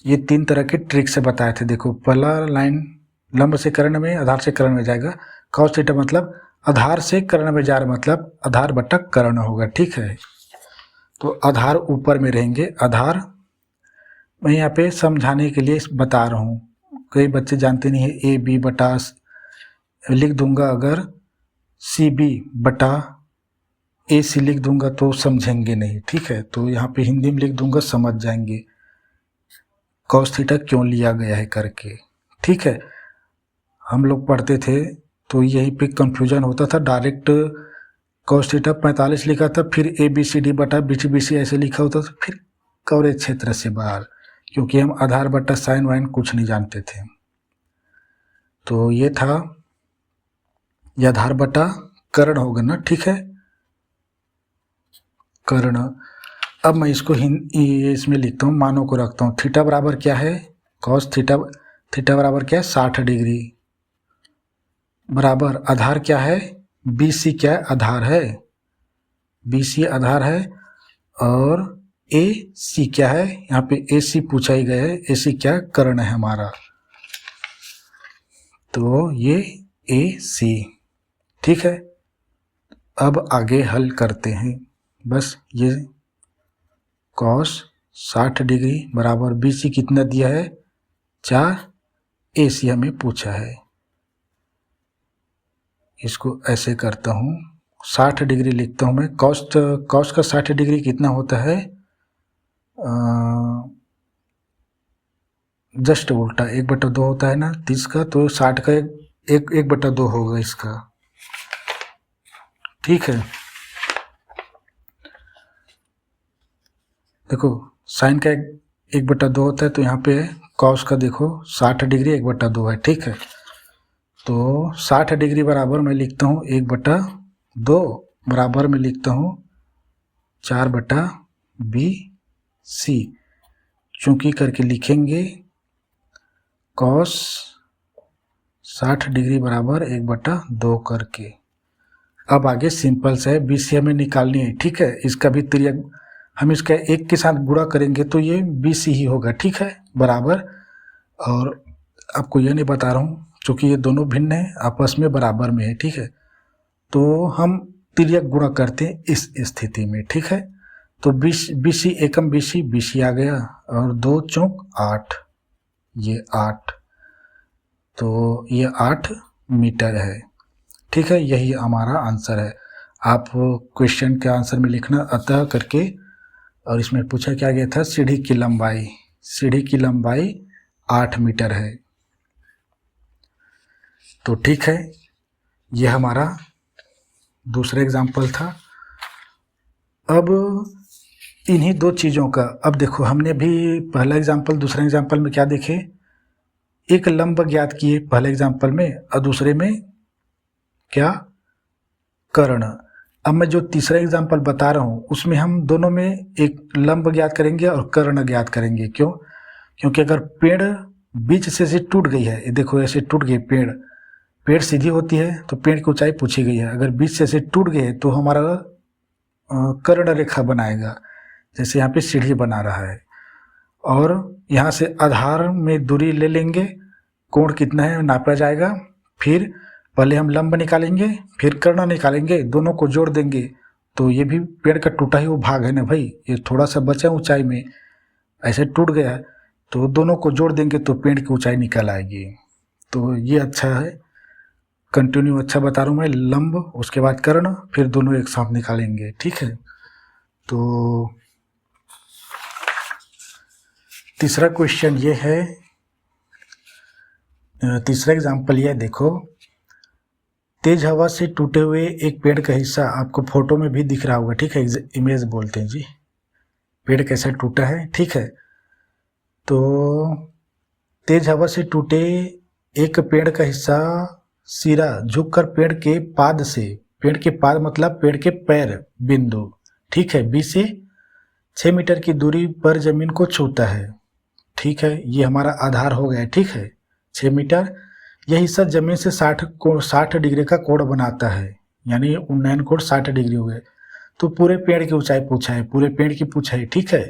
ये 3 तरह के ट्रिक से बताए थे। देखो, पहला लाइन लंब से कर्ण में, आधार से कर्ण में जाएगा, कॉस थीटा मतलब आधार से कर्ण में जा रहा, मतलब आधार बटा कर्ण होगा, ठीक है। तो आधार ऊपर में रहेंगे, आधार मैं यहाँ पे समझाने के लिए बता रहा हूँ, कई बच्चे जानते नहीं है, ए बी बटा लिख दूंगा, अगर सी बी बटा ए सी लिख दूंगा तो समझेंगे नहीं, ठीक है। तो यहाँ पे हिंदी में लिख दूंगा, समझ जाएंगे कॉस थीटा क्यों लिया गया है करके, ठीक है। हम लोग पढ़ते थे तो यहीं पे कंफ्यूजन होता था, डायरेक्ट कॉस थीटा 45 लिखा था, फिर ए बी सी डी बटा बी सी ऐसे लिखा होता था, फिर कवरेज क्षेत्र से बाहर, क्योंकि हम आधार बटा साइन वाइन कुछ नहीं जानते थे। तो ये था, ये आधार बटा कर्ण होगा ना, ठीक है, कर्ण। अब मैं इसको इसमें लिखता हूँ, मानों को रखता हूँ, थीटा बराबर क्या है, कॉस थीटा बराबर क्या है, 60 डिग्री, बराबर आधार क्या है, बी सी क्या है, आधार है, बी सी आधार है, और ए सी क्या है, यहाँ पे ए सी पूछा ही गया है, ए सी क्या है, कर्ण है हमारा, तो ये ए सी, ठीक है। अब आगे हल करते हैं, बस ये कॉस 60 डिग्री बराबर बी सी कितना दिया है, 4, ए सी हमें पूछा है, इसको ऐसे करता हूँ, 60 डिग्री लिखता हूँ मैं, कॉस का 60 डिग्री कितना होता है, जस्ट उल्टा 1/2 होता है ना 30 का, तो 60 का 1/2 होगा इसका, ठीक है। देखो साइन का 1/2 होता है, तो यहाँ पे कॉस का देखो 60 डिग्री 1/2 है, ठीक है। तो 60 डिग्री बराबर मैं लिखता हूँ 1/2, बराबर में लिखता हूँ 4/BC, चूंकि करके लिखेंगे कॉस 60 डिग्री बराबर 1/2 करके। अब आगे सिंपल से है, BC हमें निकालनी है, ठीक है। इसका भी तिर्यक हम इसका 1 के साथ गुणा करेंगे तो ये BC ही होगा, ठीक है, बराबर। और आपको ये नहीं बता रहा हूँ, चूँकि ये दोनों भिन्न है, आपस में बराबर में है, ठीक है। तो हम तिर्यक गुणा करते हैं इस स्थिति में, ठीक है। तो 20 एकम 20 आ गया, और 2 चौक 8, ये 8, तो ये 8 मीटर है। ठीक है, यही हमारा आंसर है। आप क्वेश्चन के आंसर में लिखना अतः करके, और इसमें पूछा क्या गया था, सीढ़ी की लंबाई 8 मीटर है। तो ठीक है, ये हमारा दूसरा एग्जाम्पल था। अब इन्हीं 2 चीज़ों का, अब देखो हमने भी पहला एग्जाम्पल दूसरे एग्जाम्पल में क्या देखे, एक लंब ज्ञात किए पहले एग्जाम्पल में, और दूसरे में क्या, कर्ण। अब मैं जो तीसरा एग्जाम्पल बता रहा हूँ उसमें हम दोनों में एक लंब ज्ञात करेंगे और कर्ण ज्ञात करेंगे। क्यों? क्योंकि अगर पेड़ बीच से टूट गई है, ये देखो ऐसे टूट गई, पेड़ सीधी होती है तो पेड़ की ऊंचाई पूछी गई है, अगर बीच से टूट गए तो हमारा कर्ण रेखा बनाएगा, जैसे यहाँ पे सीढ़ी बना रहा है। और यहाँ से आधार में दूरी ले लेंगे, कोण कितना है नापा जाएगा, फिर पहले हम लंब निकालेंगे फिर कर्ण निकालेंगे, दोनों को जोड़ देंगे। तो ये भी पेड़ का टूटा ही वो भाग है ना भाई, ये थोड़ा सा बचा ऊंचाई में, ऐसे टूट गया, तो दोनों को जोड़ देंगे तो पेड़ की ऊंचाई निकल आएगी। तो ये अच्छा है, कंटिन्यू अच्छा बता रहा हूँ मैं, लंब उसके बाद कर्ण, फिर दोनों एक साथ निकालेंगे। ठीक है, तो तीसरा क्वेश्चन ये है, तीसरा एग्जाम्पल ये देखो, तेज हवा से टूटे हुए एक पेड़ का हिस्सा, आपको फोटो में भी दिख रहा होगा, ठीक है, इमेज बोलते हैं जी, पेड़ कैसा टूटा है। ठीक है, तो तेज हवा से टूटे एक पेड़ का हिस्सा सिरा झुककर पेड़ के पाद मतलब पेड़ के पैर बिंदु, ठीक है, 20 से 6 मीटर की दूरी पर जमीन को छूता है। ठीक है, ये हमारा आधार हो गया। ठीक है, 6 मीटर, यह हिस्सा जमीन से 60 डिग्री का कोण बनाता है, यानी उन्नयन कोण 60 डिग्री हो गए। तो पूरे पेड़ की ऊंचाई पूछा है, पूरे पेड़ की पूछा है। ठीक है,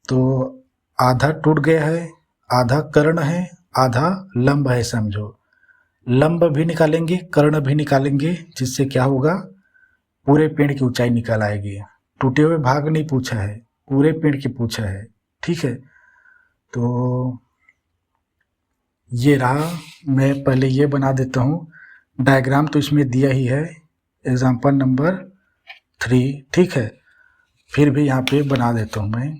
तो आधा टूट गया है, आधा कर्ण है, आधा लंब है, समझो। लंब भी निकालेंगे कर्ण भी निकालेंगे, जिससे क्या होगा, पूरे पेड़ की ऊंचाई निकल आएगी। टूटे हुए भाग नहीं पूछा है, पूरे पेड़ की पूछा है। ठीक है, तो ये रहा, मैं पहले ये बना देता हूँ, डायग्राम तो इसमें दिया ही है, एग्जाम्पल नंबर 3। ठीक है, फिर भी यहाँ पे बना देता हूँ मैं।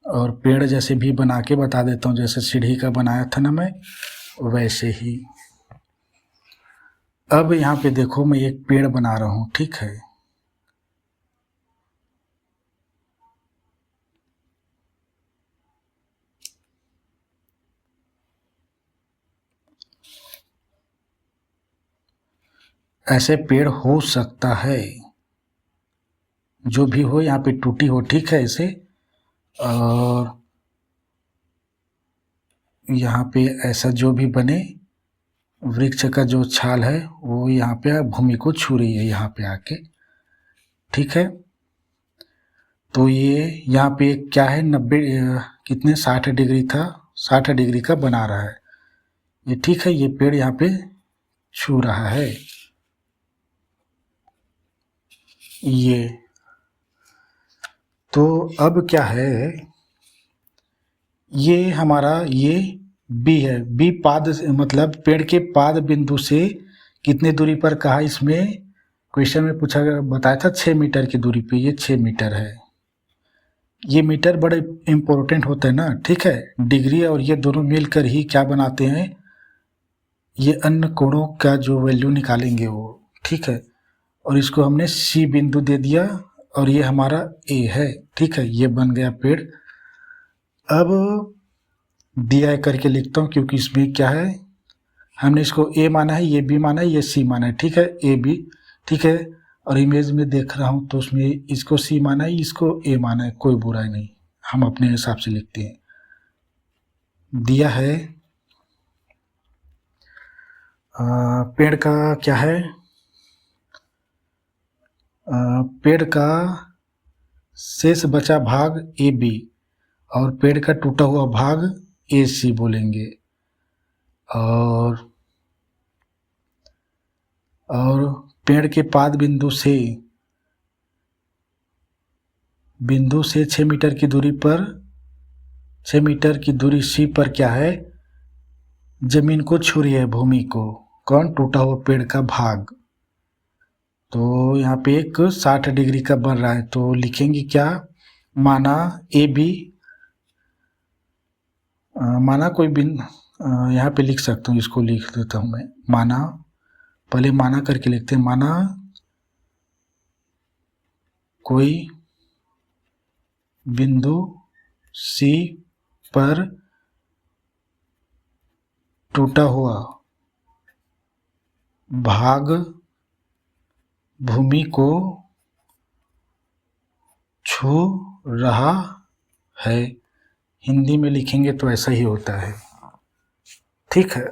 और पेड़ जैसे भी बना के बता देता हूँ, जैसे सीढ़ी का बनाया था ना मैं, वैसे ही। अब यहाँ पे देखो, मैं एक पेड़ बना रहा हूँ। ठीक है, ऐसे पेड़ हो सकता है, जो भी हो यहाँ पे टूटी हो। ठीक है, ऐसे, और यहाँ पे ऐसा जो भी बने, वृक्ष का जो छाल है वो यहाँ पे भूमि को छू रही है यहाँ पे आके। ठीक है, तो ये यहाँ पे क्या है, 90 कितने 60 डिग्री था, 60 डिग्री का बना रहा है ये। ठीक है, ये पेड़ यहाँ पे छू रहा है ये। तो अब क्या है, ये हमारा ये बी है, बी पाद मतलब पेड़ के पाद बिंदु से कितने दूरी पर कहा, इसमें क्वेश्चन में पूछा बताया था 6 मीटर की दूरी पे, ये 6 मीटर है। ये मीटर बड़े इम्पोर्टेंट होते हैं ना। ठीक है, डिग्री और ये दोनों मिलकर ही क्या बनाते हैं, ये अन्य कोणों का जो वैल्यू निकालेंगे वो। ठीक है, और इसको हमने सी बिंदु दे दिया, और ये हमारा ए है। ठीक है, ये बन गया पेड़। अब दिया है करके लिखता हूँ, क्योंकि इसमें क्या है, हमने इसको ए माना है, ये बी माना है, ये सी माना है। ठीक है, ए बी। ठीक है, और इमेज में देख रहा हूँ तो उसमें इसको सी माना है, इसको ए माना है, कोई बुराई नहीं, हम अपने हिसाब से लिखते हैं। दिया है पेड़ का क्या है, पेड़ का शेष बचा भाग ए बी और पेड़ का टूटा हुआ भाग ए सी बोलेंगे। और पेड़ के पाद बिंदु से 6 मीटर की दूरी पर 6 मीटर की दूरी सी पर क्या है, जमीन को छू रही है, भूमि को। कौन? टूटा हुआ पेड़ का भाग। तो यहाँ पे एक 60 डिग्री का बन रहा है, तो लिखेंगे क्या? माना ए बी, माना कोई यहाँ पे लिख सकता हूँ, इसको लिख देता हूँ मैं। माना, पहले माना करके लिखते हैं। माना कोई बिंदु सी पर टूटा हुआ भाग भूमि को छू रहा है। हिंदी में लिखेंगे तो ऐसा ही होता है। ठीक है।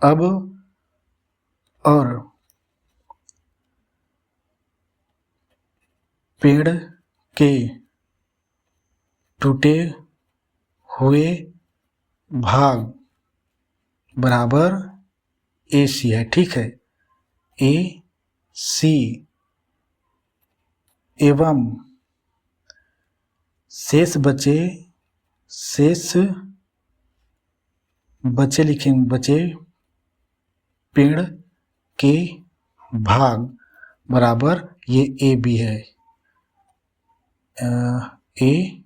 अब और पेड़ के टूटे हुए भाग बराबर ए सी है। ठीक है। ए सी एवं शेष बचे लिखेंगे, बचे पेड़ के भाग बराबर ये ए बी है, ए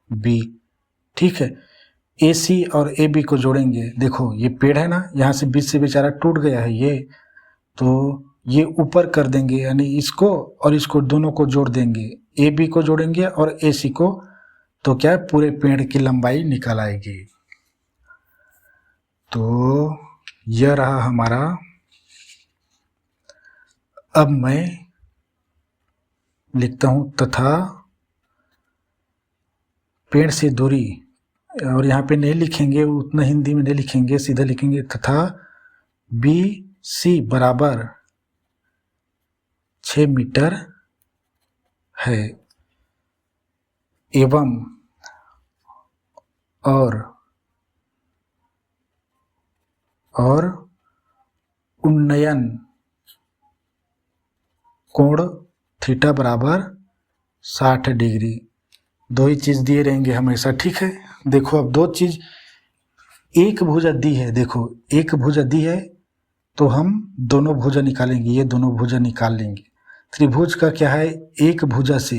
बी। ठीक है। ए सी और ए बी को जोड़ेंगे। देखो ये पेड़ है ना, यहाँ से बीच से बेचारा टूट गया है ये, तो ये ऊपर कर देंगे, यानी इसको और इसको दोनों को जोड़ देंगे। ए बी को जोड़ेंगे और ए सी को, तो क्या है, पूरे पेड़ की लंबाई निकल आएगी। तो यह रहा हमारा। अब मैं लिखता हूँ तथा पेड़ से दूरी, और यहाँ पे नहीं लिखेंगे उतना, हिंदी में नहीं लिखेंगे, सीधा लिखेंगे तथा बी सी बराबर 6 मीटर है एवं और उन्नयन कोण थीटा बराबर 60 डिग्री। दो ही चीज़ दिए रहेंगे हमेशा। ठीक है। देखो अब दो चीज़, एक भुजा दी है, देखो एक भुजा दी है तो हम दोनों भुजा निकालेंगे, ये दोनों भुजा निकाल लेंगे। त्रिभुज का क्या है, एक भुजा से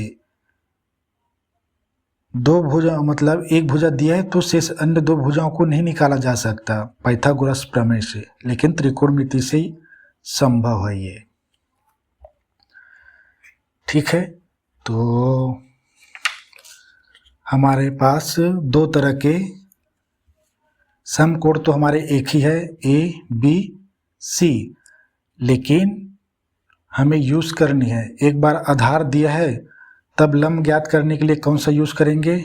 दो भुजा, मतलब एक भुजा दिया है तो शेष अन्य दो भुजाओं को नहीं निकाला जा सकता पाइथागोरस प्रमेय से, लेकिन त्रिकोणमिति से ही संभव है ये। ठीक है। तो हमारे पास दो तरह के समकोण तो हमारे एक ही है, ए बी सी, लेकिन हमें यूज करनी है। एक बार आधार दिया है तब लंब ज्ञात करने के लिए कौन सा यूज करेंगे,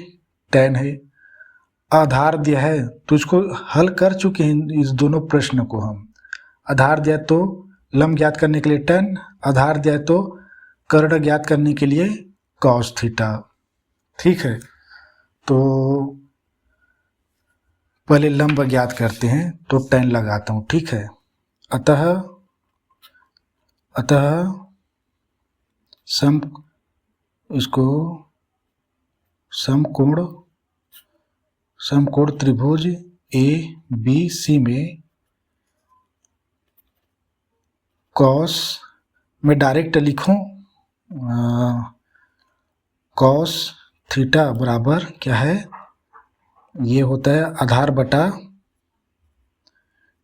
tan है। आधार दिया है तो इसको हल कर चुके हैं, इस दोनों प्रश्न को हम। आधार दिया तो लंब ज्ञात करने के लिए tan, आधार दिया तो कर्ण ज्ञात करने के लिए cos थीटा। ठीक है। तो पहले लंब ज्ञात करते हैं, तो tan लगाता हूँ। ठीक है। अतः इसको समकोण त्रिभुज ए बी सी में cos, मैं डायरेक्ट लिखूं, cos थीटा बराबर क्या है, ये होता है आधार बटा,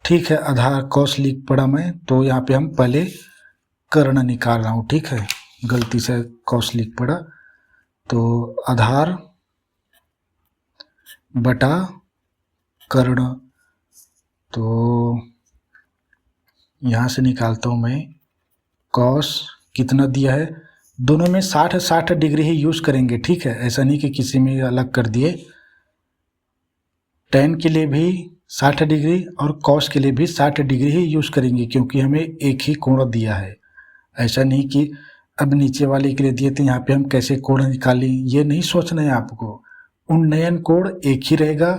ठीक है, आधार cos लिख पड़ा मैं, तो यहाँ पे हम पहले कर्ण निकाल रहा हूँ। ठीक है, गलती से cos लिख पड़ा, तो आधार बटा कर्ण, तो यहाँ से निकालता हूँ मैं cos कितना दिया है, दोनों में 60 डिग्री ही यूज करेंगे। ठीक है, ऐसा नहीं कि किसी में अलग कर दिए। tan के लिए भी 60 डिग्री और cos के लिए भी 60 डिग्री ही यूज करेंगे, क्योंकि हमें एक ही कोण दिया है। ऐसा नहीं कि अब नीचे वाले के लिए दिए थे, यहाँ पे हम कैसे कोण निकालें ये नहीं सोचना है आपको। उन्नयन कोण एक ही रहेगा,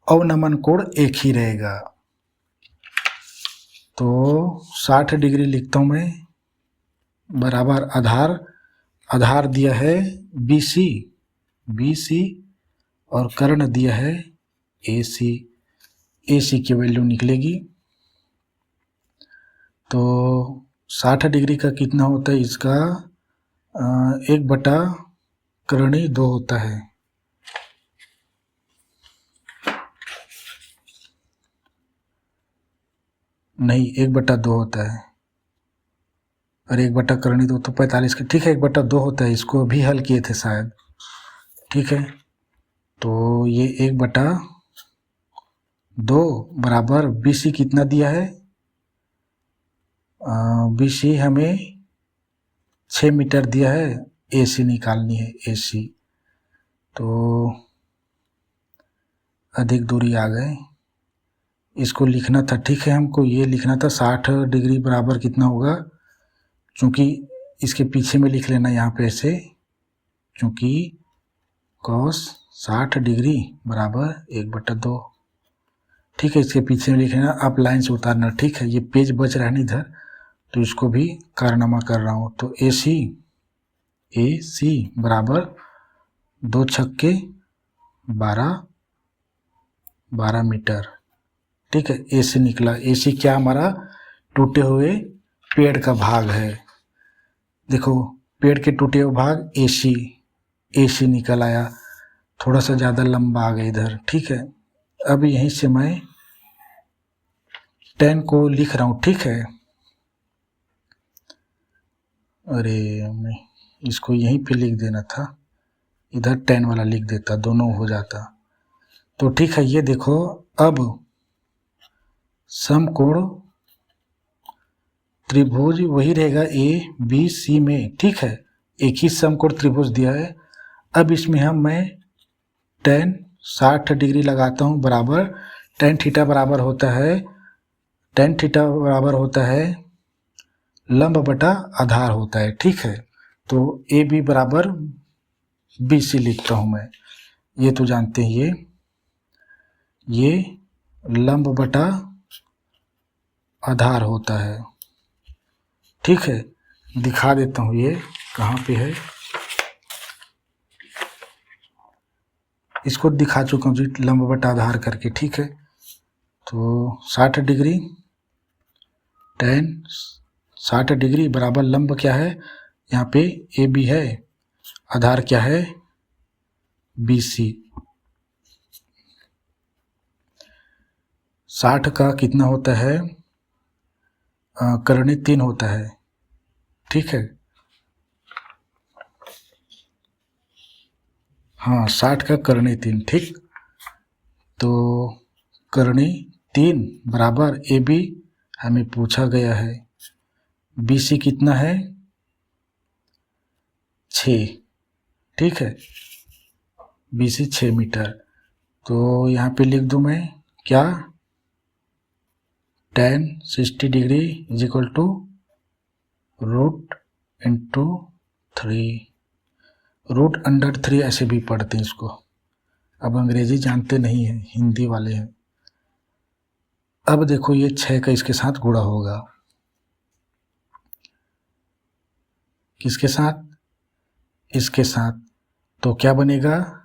अवनमन कोण एक ही रहेगा। तो 60 डिग्री लिखता हूँ मैं, बराबर आधार दिया है BC और कर्ण दिया है AC की वैल्यू निकलेगी। तो 60 डिग्री का कितना होता है, इसका 1/2 होता है। नहीं, 1/2 होता है। और 1/2 तो 45 का, ठीक है 1/2 होता है। इसको भी हल किए थे शायद, ठीक है। तो ये 1/2 बराबर BC कितना दिया है, BC हमें 6 मीटर दिया है। AC निकालनी है, AC। तो अधिक दूरी आ गए, इसको लिखना था, ठीक है। हमको ये लिखना था 60 डिग्री बराबर कितना होगा, चूँकि इसके पीछे में लिख लेना यहाँ पे ऐसे, चूँकि cos 60 डिग्री बराबर 1/2, ठीक है। इसके पीछे में लिख लेना, आप लाइन से उतारना, ठीक है। ये पेज बच रहा है नहीं इधर, तो इसको भी कारनामा कर रहा हूँ। तो AC बराबर 2 छक्के 12 मीटर, ठीक है। AC निकला। AC क्या, हमारा टूटे हुए पेड़ का भाग है। देखो पेड़ के टूटे हुए भाग AC निकल आया, थोड़ा सा ज़्यादा लंबा आ गया इधर, ठीक है। अब यहीं से मैं tan को लिख रहा हूँ, ठीक है। अरे मैं इसको यहीं पे लिख देना था, इधर tan वाला लिख देता, दोनों हो जाता। तो ठीक है, ये देखो अब समकोण त्रिभुज वही रहेगा ABC में, ठीक है। एक ही समकोण त्रिभुज दिया है। अब इसमें मैं tan 60 डिग्री लगाता हूँ, बराबर tan थीटा बराबर होता है लंब बटा आधार होता है, ठीक है। तो AB बराबर BC लिखता हूँ मैं, ये तो जानते हैं। ये लंब बटा आधार होता है, ठीक है। दिखा देता हूँ ये कहाँ पे है, इसको दिखा चुका हूँ जी, लंब बटा आधार करके, ठीक है। तो 60 डिग्री tan 60 डिग्री बराबर लंब क्या है, यहाँ पे AB है, आधार क्या है BC। 60 का कितना होता है, करणी 3 होता है, ठीक है। हाँ 60 का करणी 3, ठीक। तो करणी 3 बराबर AB हमें पूछा गया है, BC कितना है 6, ठीक है। BC 6 metre. तो यहाँ पे लिख दूँ मैं क्या, tan 60 degree is equal to √3, √3 ऐसे भी पढ़ते हैं इसको। अब अंग्रेजी जानते नहीं हैं, हिंदी वाले हैं। अब देखो ये 6 का इसके साथ गुणा होगा, किसके साथ, इसके साथ। तो क्या बनेगा,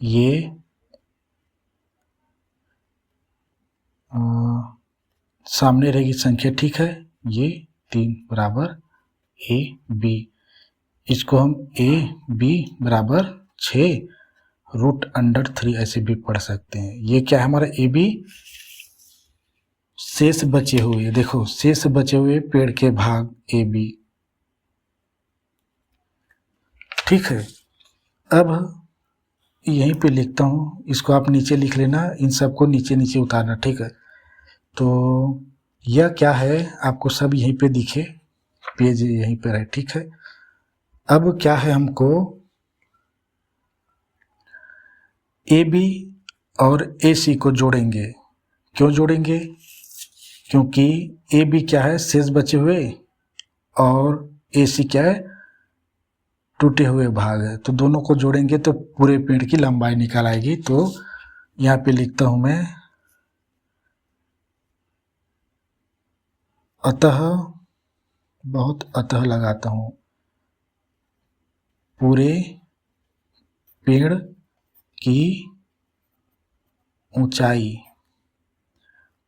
ये सामने रहेगी संख्या, ठीक है। ये 3 बराबर AB, इसको हम AB बराबर 6 √3 ऐसे भी पढ़ सकते हैं। ये क्या है हमारा AB, शेष बचे हुए, देखो शेष बचे हुए पेड़ के भाग AB, ठीक है। अब यहीं पे लिखता हूँ, इसको आप नीचे लिख लेना, इन सबको नीचे उतारना, ठीक है। तो यह क्या है, आपको सब यहीं पे दिखे, पेज यहीं पे है, ठीक है। अब क्या है, हमको AB और AC को जोड़ेंगे। क्यों जोड़ेंगे, क्योंकि AB क्या है, शेष बचे हुए, और AC क्या है, टूटे हुए भाग है। तो दोनों को जोड़ेंगे तो पूरे पेड़ की लंबाई निकल आएगी। तो यहाँ पे लिखता हूँ मैं, अतः, बहुत अतः लगाता हूँ, पूरे पेड़ की ऊंचाई,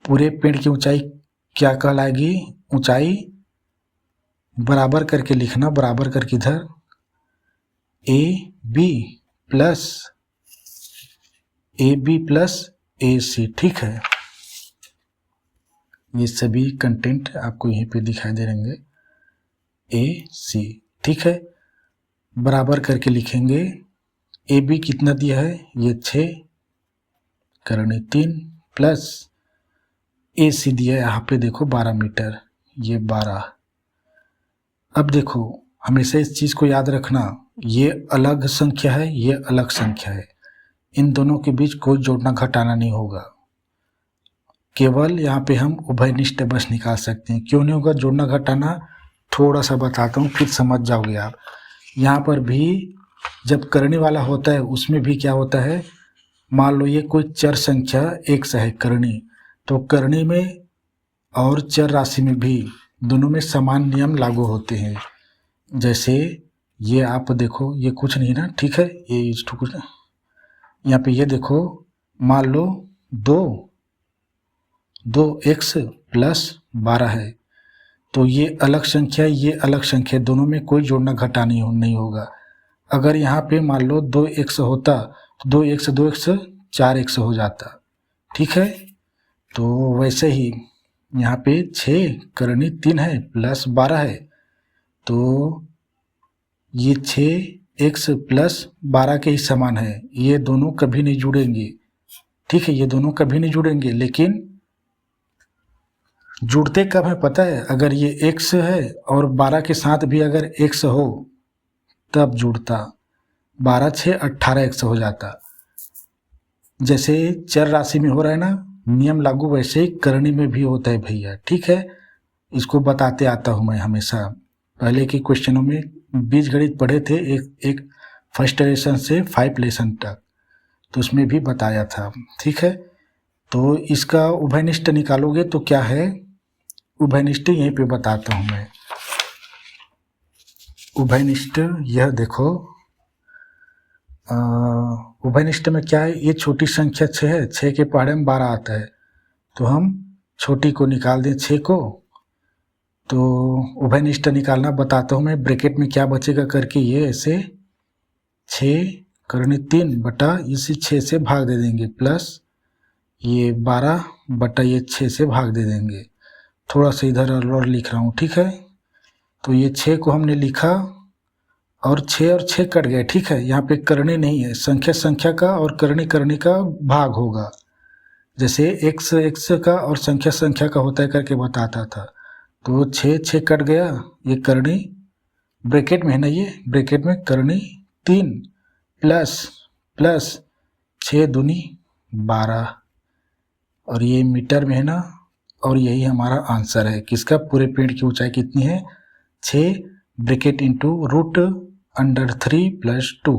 पूरे पेड़ की ऊंचाई क्या कहलाएगी, ऊंचाई बराबर करके लिखना, बराबर करके इधर AB प्लस AC, ठीक है। ये सभी कंटेंट आपको यहीं पे दिखाई दे रहेंगे, AC, ठीक है। बराबर करके लिखेंगे, AB कितना दिया है, ये 6 करनी 3 प्लस AC दिया है यहाँ पे देखो 12 मीटर, ये 12। अब देखो हमेशा इस चीज़ को याद रखना, ये अलग संख्या है, ये अलग संख्या है, इन दोनों के बीच कोई जोड़ना घटाना नहीं होगा। केवल यहाँ पे हम उभयनिष्ठ बस निकाल सकते हैं। क्यों नहीं होगा जोड़ना घटाना, थोड़ा सा बताता हूँ फिर समझ जाओगे आप। यहाँ पर भी जब करने वाला होता है उसमें भी क्या होता है, मान लो ये कोई चर संख्या x है करनी, तो करनी में और चर राशि में भी दोनों में समान नियम लागू होते हैं। जैसे ये आप देखो, ये कुछ नहीं ना, ठीक है, ये कुछ ना, यहाँ पे ये देखो, मान लो 2x प्लस 12 है, तो ये अलग संख्या, ये अलग संख्या, दोनों में कोई जोड़ना घटाना नहीं होगा। अगर यहाँ पे मान लो 2x होता तो 2x 4x हो जाता, ठीक है। तो वैसे ही यहाँ पे 6 करनी 3 है प्लस 12 है, तो ये 6x प्लस 12 के ही समान है, ये दोनों कभी नहीं जुड़ेंगे, ठीक है, ये दोनों कभी नहीं जुड़ेंगे। लेकिन जुड़ते कब है पता है, अगर ये x है और 12 के साथ भी अगर x हो तब जुड़ता, 12 6 18x हो जाता। जैसे चर राशि में हो रहा है ना नियम लागू, वैसे ही करनी में भी होता है भैया, ठीक है। इसको बताते आता हूँ मैं हमेशा, पहले के क्वेश्चनों में बीजगणित पढ़े थे, एक फर्स्ट लेसन से 5 लेसन तक, तो उसमें भी बताया था, ठीक है। तो इसका उभयनिष्ठ निकालोगे तो क्या है, उभयनिष्ठ यहीं पे बताता हूँ मैं। उभयनिष्ठ यह देखो, उभयनिष्ठ में क्या है, ये छोटी संख्या 6 है, 6 के पहाड़े में 12 आता है, तो हम छोटी को निकाल दें 6 को, तो उभयनिष्ठ निकालना बताता हूँ मैं। ब्रैकेट में क्या बचेगा करके, ये ऐसे 6 करनी 3 बटा इसी 6 से भाग दे देंगे, प्लस ये 12 बटा ये 6 से भाग दे देंगे। थोड़ा सा इधर और लिख रहा हूँ, ठीक है। तो ये 6 को हमने लिखा और 6 और 6 कट गए, ठीक है। यहाँ पे करनी नहीं है, संख्या का और करनी का भाग होगा, जैसे x का और संख्या का होता है करके बताता था। तो 6 कट गया, ये करनी ब्रैकेट में है ना, ये ब्रैकेट में करनी 3 प्लस 6 दूनी 12, और ये मीटर में है ना, और यही हमारा आंसर है किसका, पूरे पेड़ की ऊंचाई कितनी है, 6 ब्रैकेट इंटू √√3 + 2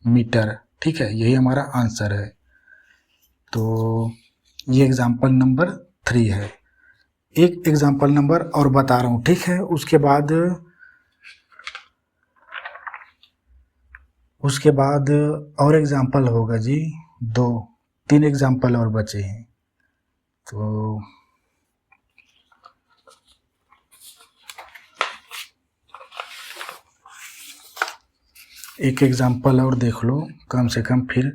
मीटर, ठीक है, यही हमारा आंसर है। तो ये एग्जाम्पल नंबर 3 है। एक एग्जाम्पल नंबर और बता रहा हूँ, ठीक है। उसके बाद और एग्जाम्पल होगा जी, 2-3 एग्जाम्पल और बचे हैं। तो एक एग्जाम्पल और देख लो, कम से कम फिर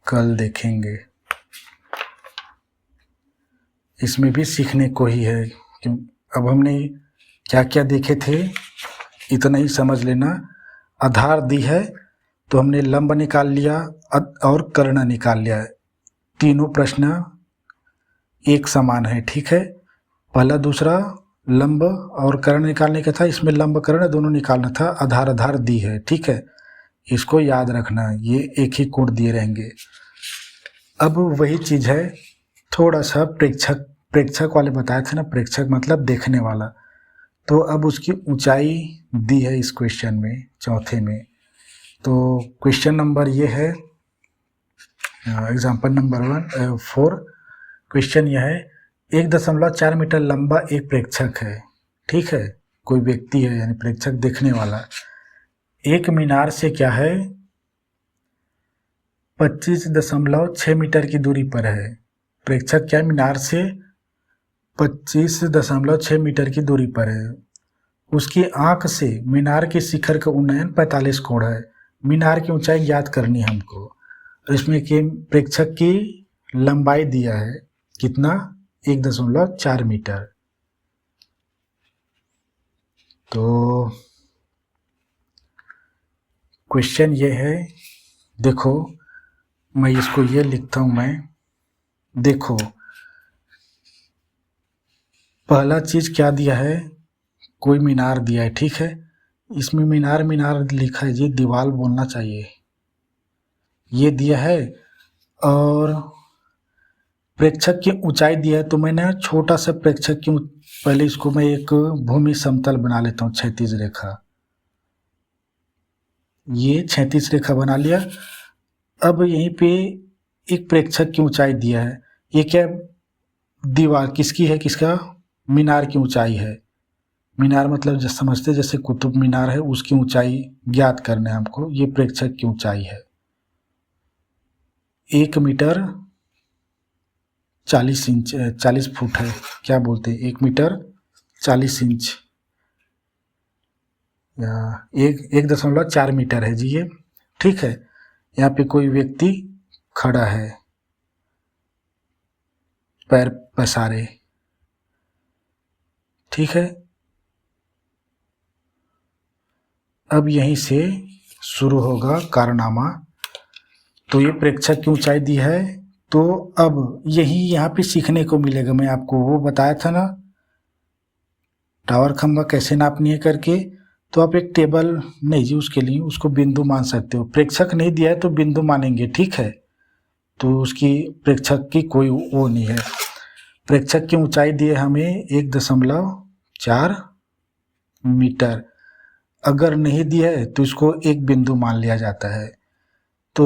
कल देखेंगे। इसमें भी सीखने को ही है कि अब हमने क्या क्या देखे थे, इतना ही समझ लेना। आधार दी है तो हमने लंब निकाल लिया और कर्ण निकाल लिया, तीनों प्रश्न एक समान है, ठीक है। पहला दूसरा लंब और कर्ण निकालने का था, इसमें लंब कर्ण दोनों निकालना था, आधार दी है, ठीक है। इसको याद रखना, ये एक ही कोण दिए रहेंगे। अब वही चीज़ है, थोड़ा सा प्रेक्षक प्रेक्षक वाले बताए थे ना, प्रेक्षक मतलब देखने वाला। तो अब उसकी ऊंचाई दी है इस क्वेश्चन में, चौथे में। तो क्वेश्चन नंबर ये है, एग्जाम्पल नंबर 4। क्वेश्चन यह है, 1.4 मीटर लंबा एक प्रेक्षक है, ठीक है, कोई व्यक्ति है यानी प्रेक्षक देखने वाला, एक मीनार से क्या है 25.6 मीटर की दूरी पर है। प्रेक्षक क्या मीनार से 25.6 मीटर की दूरी पर है। उसकी आंख से मीनार के शिखर का उन्नयन 45 कोण है। मीनार की ऊंचाई ज्ञात करनी है हमको। इसमें कि प्रेक्षक की लंबाई दिया है कितना, 1.4 मीटर। तो क्वेश्चन ये है, देखो मैं इसको ये लिखता हूँ मैं, देखो पहला चीज क्या दिया है, कोई मीनार दिया है, ठीक है। इसमें मीनार मीनार लिखा है, ये दीवार बोलना चाहिए, ये दिया है। और प्रेक्षक की ऊंचाई दिया है, तो मैंने छोटा सा प्रेक्षक की पहले इसको मैं एक भूमि समतल बना लेता हूँ, क्षैतिज रेखा, ये क्षैतिज रेखा बना लिया। अब यहीं पे एक प्रेक्षक की ऊंचाई दिया है, ये क्या दीवार किसकी है, किसका, मीनार की ऊंचाई है। मीनार मतलब जैसे समझते जैसे कुतुब मीनार है, उसकी ऊंचाई ज्ञात करना है हमको। ये प्रेक्षक की ऊंचाई है 1 मीटर 40 इंच, 40 फुट है, क्या बोलते हैं, 1 मीटर 40 इंच या 1.4 मीटर है जी ये, ठीक है। यहाँ पे कोई व्यक्ति खड़ा है पैर पसारे, ठीक है। अब यहीं से शुरू होगा कारनामा। तो ये प्रेक्षक की ऊंचाई दी है, तो अब यही यहाँ पे सीखने को मिलेगा। मैं आपको वो बताया था ना टावर खंभा कैसे नापनी है करके, तो आप एक टेबल नहीं जी, उसके लिए उसको बिंदु मान सकते हो। प्रेक्षक नहीं दिया है तो बिंदु मानेंगे, ठीक है। तो उसकी प्रेक्षक की कोई वो नहीं है। प्रेक्षक की ऊंचाई दी है हमें 1.4 मीटर। अगर नहीं दिया है तो इसको एक बिंदु मान लिया जाता है। तो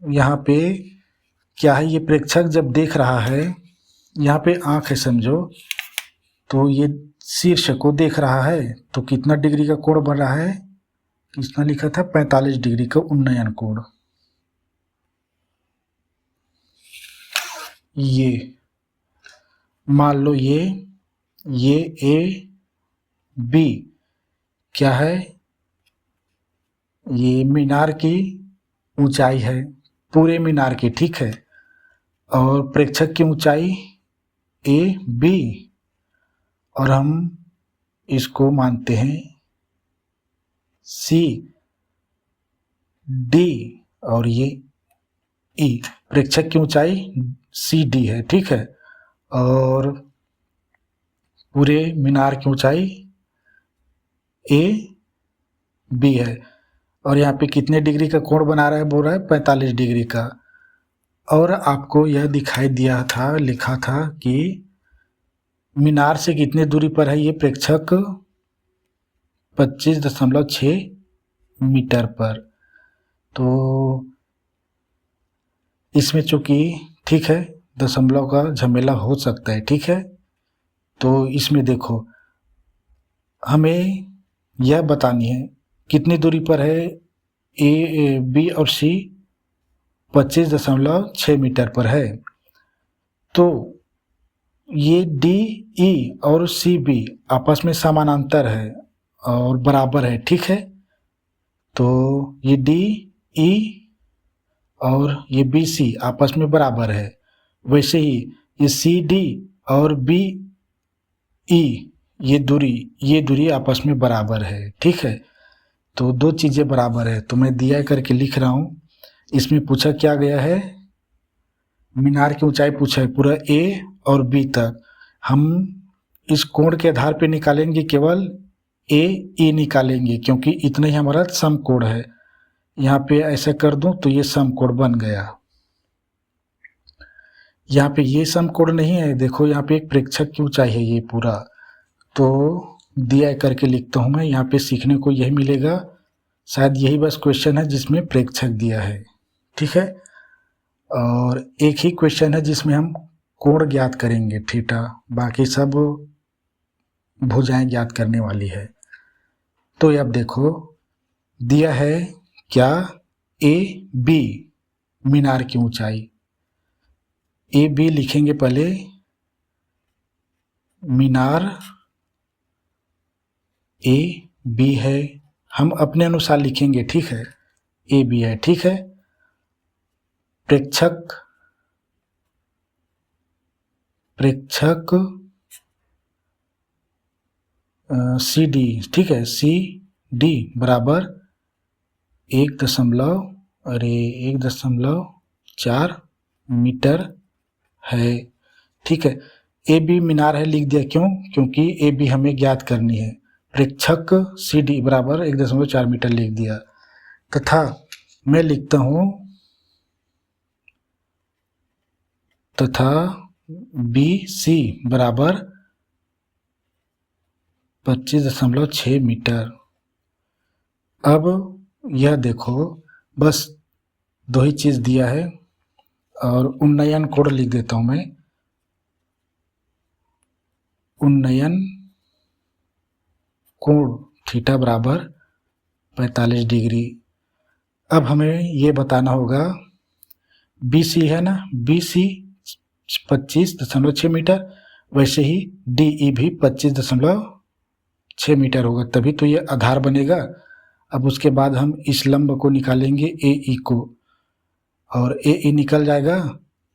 यहाँ पे क्या है, ये प्रेक्षक जब देख रहा है, यहाँ पे आँख है समझो, तो ये शीर्ष को देख रहा है, तो कितना डिग्री का कोण बन रहा है, कितना लिखा था, 45 डिग्री का उन्नयन कोण। ये मान लो ये ए बी क्या है, ये मीनार की ऊंचाई है, पूरे मीनार की, ठीक है। और प्रेक्षक की ऊंचाई ए बी, और हम इसको मानते हैं सी डी, और ये ई। प्रेक्षक की ऊंचाई सी डी है, ठीक है। और पूरे मीनार की ऊंचाई ए बी है। और यहाँ पे कितने डिग्री का कोण बना रहा है, बोल रहा है 45 डिग्री का। और आपको यह दिखाई दिया था, लिखा था कि मीनार से कितने दूरी पर है ये प्रेक्षक, 25.6 मीटर पर। तो इसमें चूंकि ठीक है दशमलव का झमेला हो सकता है, ठीक है। तो इसमें देखो हमें यह बतानी है कितनी दूरी पर है ए बी और सी, 25.6 मीटर पर है। तो ये डी ई और सी बी आपस में समानांतर है और बराबर है, ठीक है। तो ये डी ई और ये बी सी आपस में बराबर है। वैसे ही ये सी डी और बी ई ये दूरी आपस में बराबर है, ठीक है। तो दो चीज़ें बराबर है, तो मैं दिया करके लिख रहा हूँ। इसमें पूछा क्या गया है, मीनार की ऊंचाई पूछा है पूरा ए और बी तक। हम इस कोण के आधार पे निकालेंगे, केवल ए ई निकालेंगे, क्योंकि इतना ही हमारा समकोण है। यहाँ पे ऐसे कर दूं तो ये समकोण बन गया। यहाँ पे ये समकोण नहीं है, देखो यहाँ पे एक प्रेक्षक की ऊंचाई है ये पूरा, तो दिया करके लिखता हूँ मैं। यहाँ पे सीखने को यही मिलेगा, शायद यही बस क्वेश्चन है जिसमें प्रेक्षक दिया है, ठीक है। और एक ही क्वेश्चन है जिसमें हम कोण ज्ञात करेंगे थीटा, बाकी सब भुजाएं ज्ञात करने वाली है। तो अब देखो दिया है क्या, ए बी मीनार की ऊंचाई, ए बी लिखेंगे पहले, मीनार ए बी है, हम अपने अनुसार लिखेंगे, ठीक है, ए बी है, ठीक है। प्रेक्षक सी डी, ठीक है, सी डी बराबर 1.4 मीटर है, ठीक है। ए बी मीनार है लिख दिया, क्यों, क्योंकि ए बी हमें ज्ञात करनी है। प्रेक्षक सी डी बराबर 1.4 मीटर लिख दिया, तथा मैं लिखता हूं तथा बी सी बराबर 25.6 मीटर। अब यह देखो बस दो ही चीज दिया है, और उन्नयन कोण लिख देता हूं मैं, उन्नयन कोण थीटा बराबर 45 डिग्री। अब हमें ये बताना होगा, बी सी है ना, बी सी 25.6 मीटर, वैसे ही डी ई भी 25.6 मीटर होगा, तभी तो ये आधार बनेगा। अब उसके बाद हम इस लंब को निकालेंगे ए ई को, और ए ई निकल जाएगा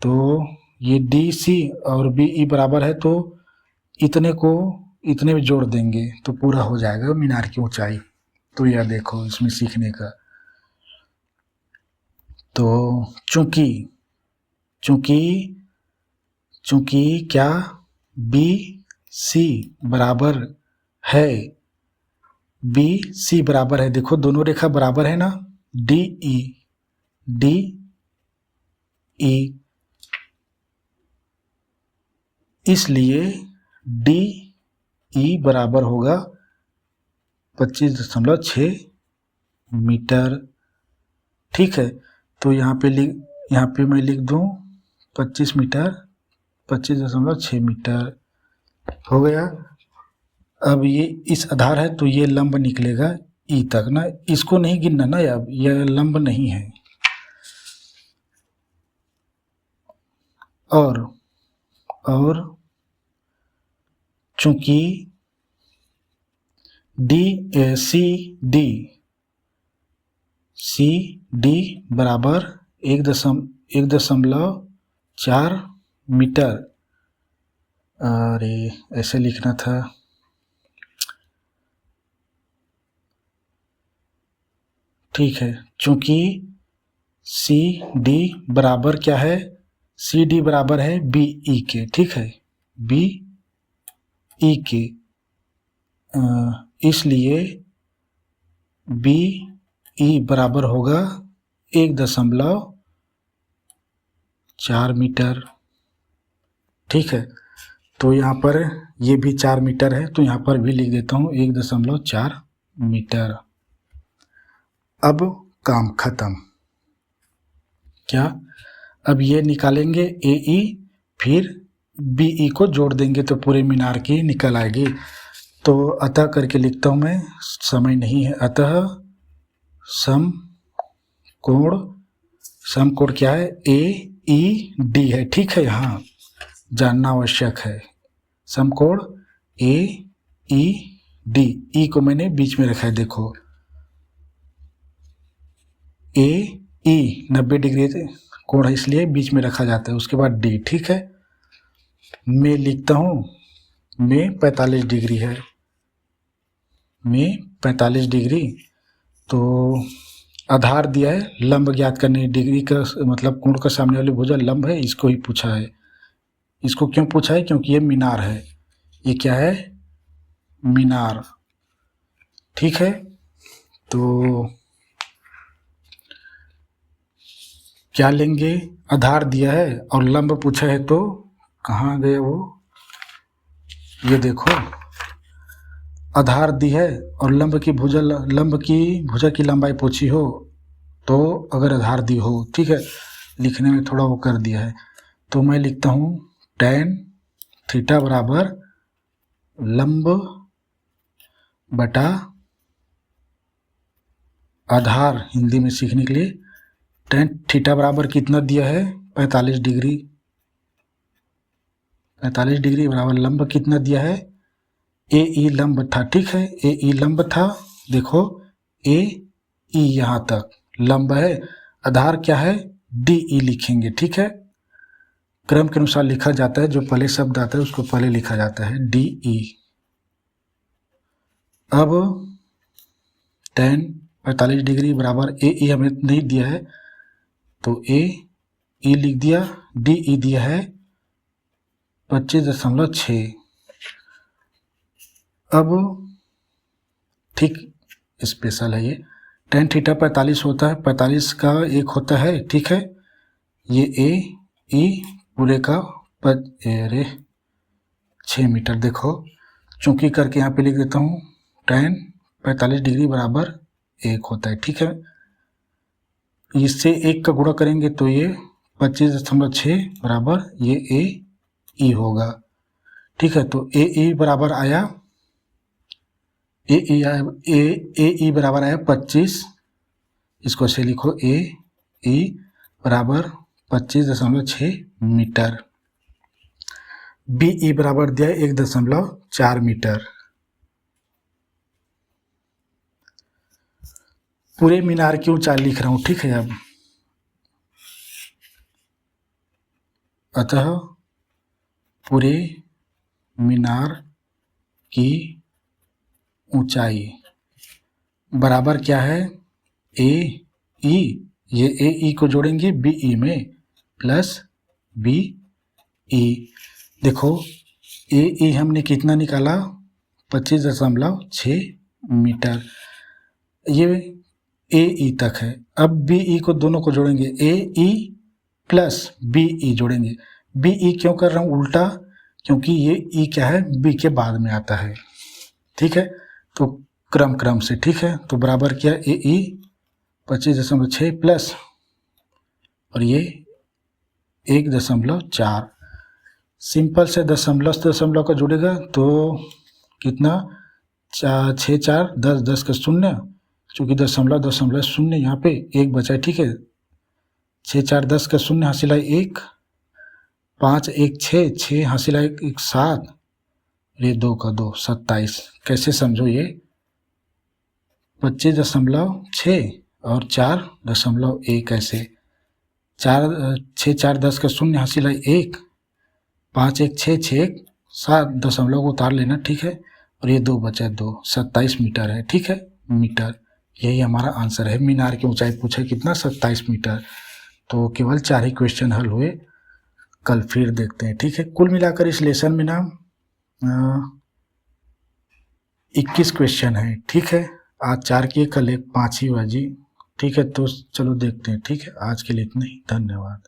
तो ये डी सी और बी ई बराबर है, तो इतने को इतने में जोड़ देंगे तो पूरा हो जाएगा मीनार की ऊंचाई। तो यह देखो इसमें सीखने का, तो चूंकि क्या बी सी बराबर है, बी सी बराबर है, देखो दोनों रेखा बराबर है ना, डी ई, इसलिए डी ई बराबर होगा 25.6 मीटर, ठीक है। तो यहाँ पे मैं लिख दूं 25 मीटर, 25.6 मीटर हो गया। अब ये इस आधार है तो ये लंब निकलेगा ई तक ना, इसको नहीं गिनना ना, अब यह लंब नहीं है। और चूंकि सी डी बराबर 1.4 मीटर, अरे ऐसे लिखना था, ठीक है। चूंकि सी डी बराबर क्या है, सी डी बराबर है बी ई के, ठीक है, बी ई के, इसलिए बी ई बराबर होगा 1.4 मीटर, ठीक है। तो यहाँ पर ये भी 4 मीटर है, तो यहाँ पर भी लिख देता हूँ 1.4 मीटर। अब काम खत्म, क्या, अब ये निकालेंगे ए ई, फिर बी ई को जोड़ देंगे तो पूरे मीनार की निकल आएगी। तो अतः करके लिखता हूँ मैं, समय नहीं है, अतः समकोण क्या है, ए ई डी है, ठीक है, यहाँ जानना आवश्यक है। समकोण ए ई डी, ई को मैंने बीच में रखा है, देखो ए ई 90 डिग्री कोण है इसलिए बीच में रखा जाता है, उसके बाद डी, ठीक है। मैं लिखता हूँ, में 45 डिग्री है, में 45 डिग्री, तो आधार दिया है, लंब ज्ञात करने, डिग्री का मतलब कोण का सामने वाली भुजा लंब है, इसको ही पूछा है। इसको क्यों पूछा है, क्योंकि ये मीनार है, ये क्या है, मीनार, ठीक है। तो क्या लेंगे, आधार दिया है और लंब पूछा है तो कहाँ गए वो, ये देखो आधार दी है और लंब की भुजा की लंबाई पूछी हो तो अगर आधार दी हो, ठीक है, लिखने में थोड़ा वो कर दिया है तो मैं लिखता हूँ tan थीटा बराबर लंब बटा आधार, हिंदी में सीखने के लिए tan थीटा बराबर कितना दिया है 45 डिग्री, 45 डिग्री बराबर लंब कितना दिया है ए ई लंब था, ठीक है, ए ई लंब था, देखो ए ई यहाँ तक लंब है, आधार क्या है डी ई लिखेंगे, ठीक है, क्रम के अनुसार लिखा जाता है, जो पहले शब्द आता है उसको पहले लिखा जाता है डी ई। अब tan 45 डिग्री बराबर ए ई हमें नहीं दिया है तो ए ई लिख दिया, डी ई दिया है 25.6। अब ठीक स्पेशल है ये, tan थीटा 45 होता है, 45 का एक होता है, ठीक है, ये ए ई पूरे का 6 मीटर, देखो चूंकि करके यहाँ पे लिख देता हूँ tan 45 डिग्री बराबर 1 होता है, ठीक है, इससे 1 का गुणा करेंगे तो ये 25.6 बराबर ये ए ई होगा, ठीक है, तो ए ई बराबर आया ए ई बराबर आया 25, इसको ऐसे लिखो ए ई बराबर 25.6 मीटर, बी ई बराबर दिया 1.4 मीटर। पूरे मीनार की ऊंचाई लिख रहा हूं, ठीक है, अब अतः पूरे मीनार की ऊंचाई बराबर क्या है ए ई, ये ए ई को जोड़ेंगे बी ई में प्लस बी ई, देखो ए ई हमने कितना निकाला 25.6 मीटर, ये ए ई तक है। अब बी ई को दोनों को जोड़ेंगे, ए ई प्लस बी ई जोड़ेंगे, बी ई क्यों कर रहा हूँ उल्टा, क्योंकि ये ई क्या है बी के बाद में आता है, ठीक है, तो क्रम से, ठीक है, तो बराबर किया ए ई 25.6 प्लस और ये 1.4, सिंपल से दशमलव से दशमलव का जुड़ेगा तो कितना 6 4 10 10 का शून्य, चूँकि दशमलव शून्य यहाँ पे 1 बचा है, ठीक है, 6 4 10 का शून्य हासिल है 1, 5 1 6 हासिल है 1 7, ये 2 का 2 27, कैसे समझो ये 25.6 और 4.1 ऐसे 6 4 10 का शून्य हासिल है 1, 5 1 6 6 1 7 दशमलव को उतार लेना, ठीक है, और ये 2 बचा 2 27 मीटर है, ठीक है, मीटर, यही हमारा आंसर है। मीनार की ऊंचाई पूछे कितना 27 मीटर, तो केवल 4 ही क्वेश्चन हल हुए, कल फिर देखते हैं, ठीक है। कुल मिलाकर इस लेसन में ना 21 क्वेश्चन है, ठीक है, आज 4 किए कल एक 5 ही बाजी, ठीक है, तो चलो देखते हैं, ठीक है, आज के लिए इतना ही, धन्यवाद।